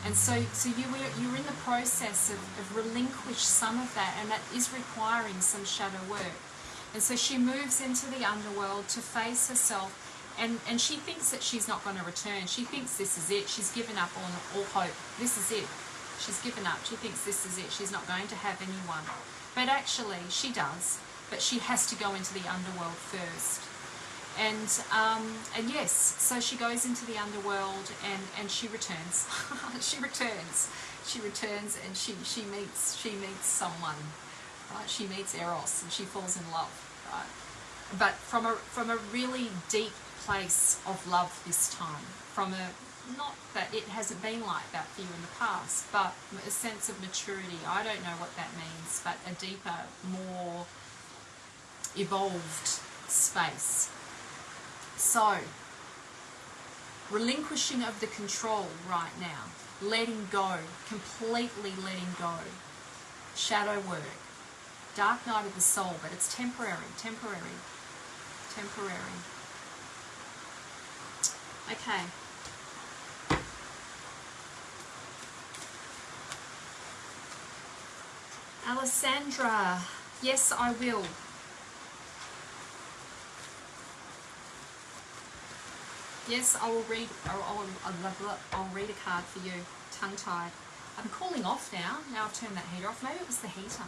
And so you're in the process of relinquish some of that, and that is requiring some shadow work. And so she moves into the underworld to face herself, and she thinks that she's not going to return. She thinks this is it. She's given up on all hope. This is it. She's given up. She thinks this is it. She's not going to have anyone. But actually, she does. But she has to go into the underworld first. And yes, so she goes into the underworld and she returns. She returns and she meets someone, right? She meets Eros and she falls in love, right? But from a really deep place of love this time. Not that it hasn't been like that for you in the past, but a sense of maturity. I don't know what that means, but a deeper, more evolved space. So, Relinquishing of the control right now. Letting go. Completely letting go. Shadow work. Dark night of the soul, but it's temporary, temporary, temporary. Okay. Alessandra, yes, I will. Yes, I will read. I'll read a card for you. Tongue-tied. I'm cooling off now. Now I've turned that heater off. Maybe it was the heater.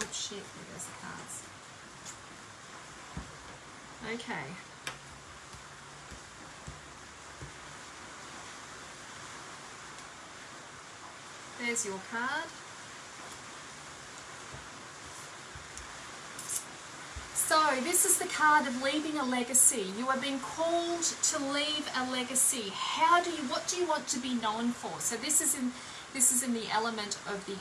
Oh shit! There goes the cards. Okay. There's your card. So this is the card of leaving a legacy. You are being called to leave a legacy. What do you want to be known for? So this is in the element of the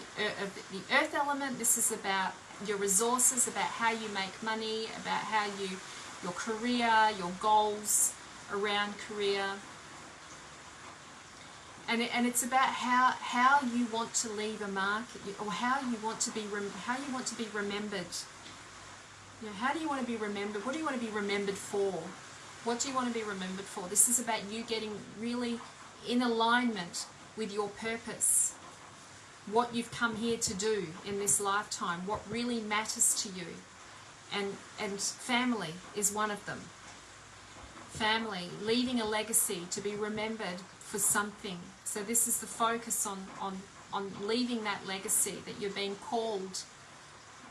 earth element. This is about your resources, about how you make money, about how your career, your goals around career. And it's about how you want to leave a mark, or how you want to be remembered. You know, how do you want to be remembered? What do you want to be remembered for? What do you want to be remembered for? This is about you getting really in alignment with your purpose. What you've come here to do in this lifetime. What really matters to you. And family is one of them. Family, leaving a legacy to be remembered for something. So this is the focus on leaving that legacy, that you're being called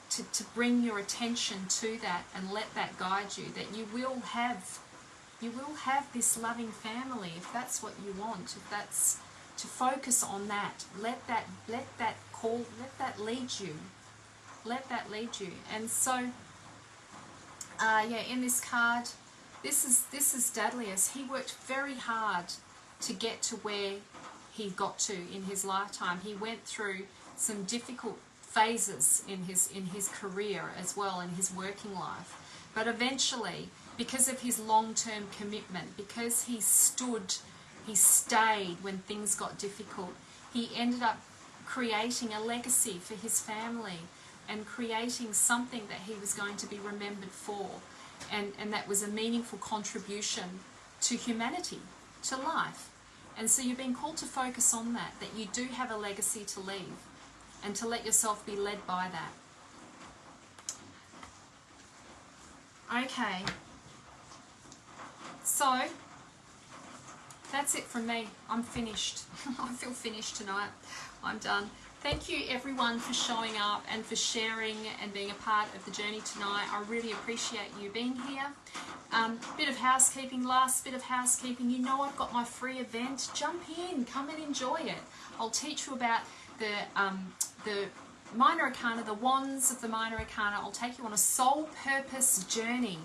to bring your attention to that and let that guide you, that you will have this loving family if that's what you want, if that's to focus on that. Let that lead you. And so in this card, this is Dadlius. He worked very hard to get to where he got to in his lifetime. He went through some difficult phases in his career as well, in his working life. But eventually, because of his long-term commitment, because he stayed when things got difficult, he ended up creating a legacy for his family and creating something that he was going to be remembered for. And that was a meaningful contribution to humanity, to life. And so you're being called to focus on that you do have a legacy to leave, and to let yourself be led by that. Okay. So, that's it from me. I'm finished. I feel finished tonight. I'm done. Thank you everyone for showing up and for sharing and being a part of the journey tonight. I really appreciate you being here. Bit of housekeeping, last bit of housekeeping. You know I've got my free event. Jump in, come and enjoy it. I'll teach you about the Minor Arcana, the wands of the Minor Arcana. I'll take you on a soul purpose journey.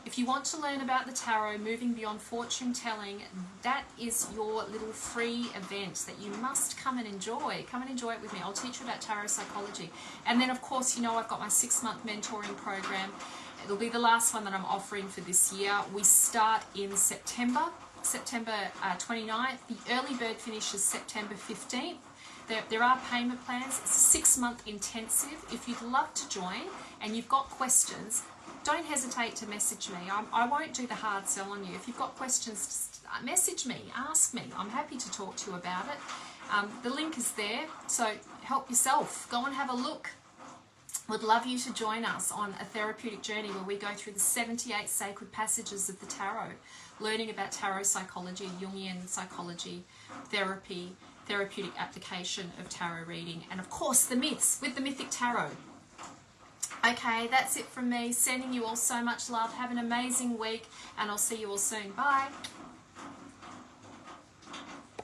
If you want to learn about the tarot, moving beyond fortune telling, that is your little free event that you must come and enjoy. Come and enjoy it with me. I'll teach you about tarot psychology. And then, of course, you know I've got my 6-month mentoring program. It'll be the last one that I'm offering for this year. We start in September 29th. The early bird finishes September 15th. There are payment plans. It's a 6-month intensive. If you'd love to join and you've got questions, don't hesitate to message me. I won't do the hard sell on you. If you've got questions, just message me, ask me. I'm happy to talk to you about it. The link is there, so help yourself. Go and have a look. Would love you to join us on a therapeutic journey where we go through the 78 sacred passages of the tarot, learning about tarot psychology, Jungian psychology, therapy, therapeutic application of tarot reading, and of course the myths with the Mythic Tarot. Okay, that's it from me. Sending you all so much love. Have an amazing week, and I'll see you all soon. Bye.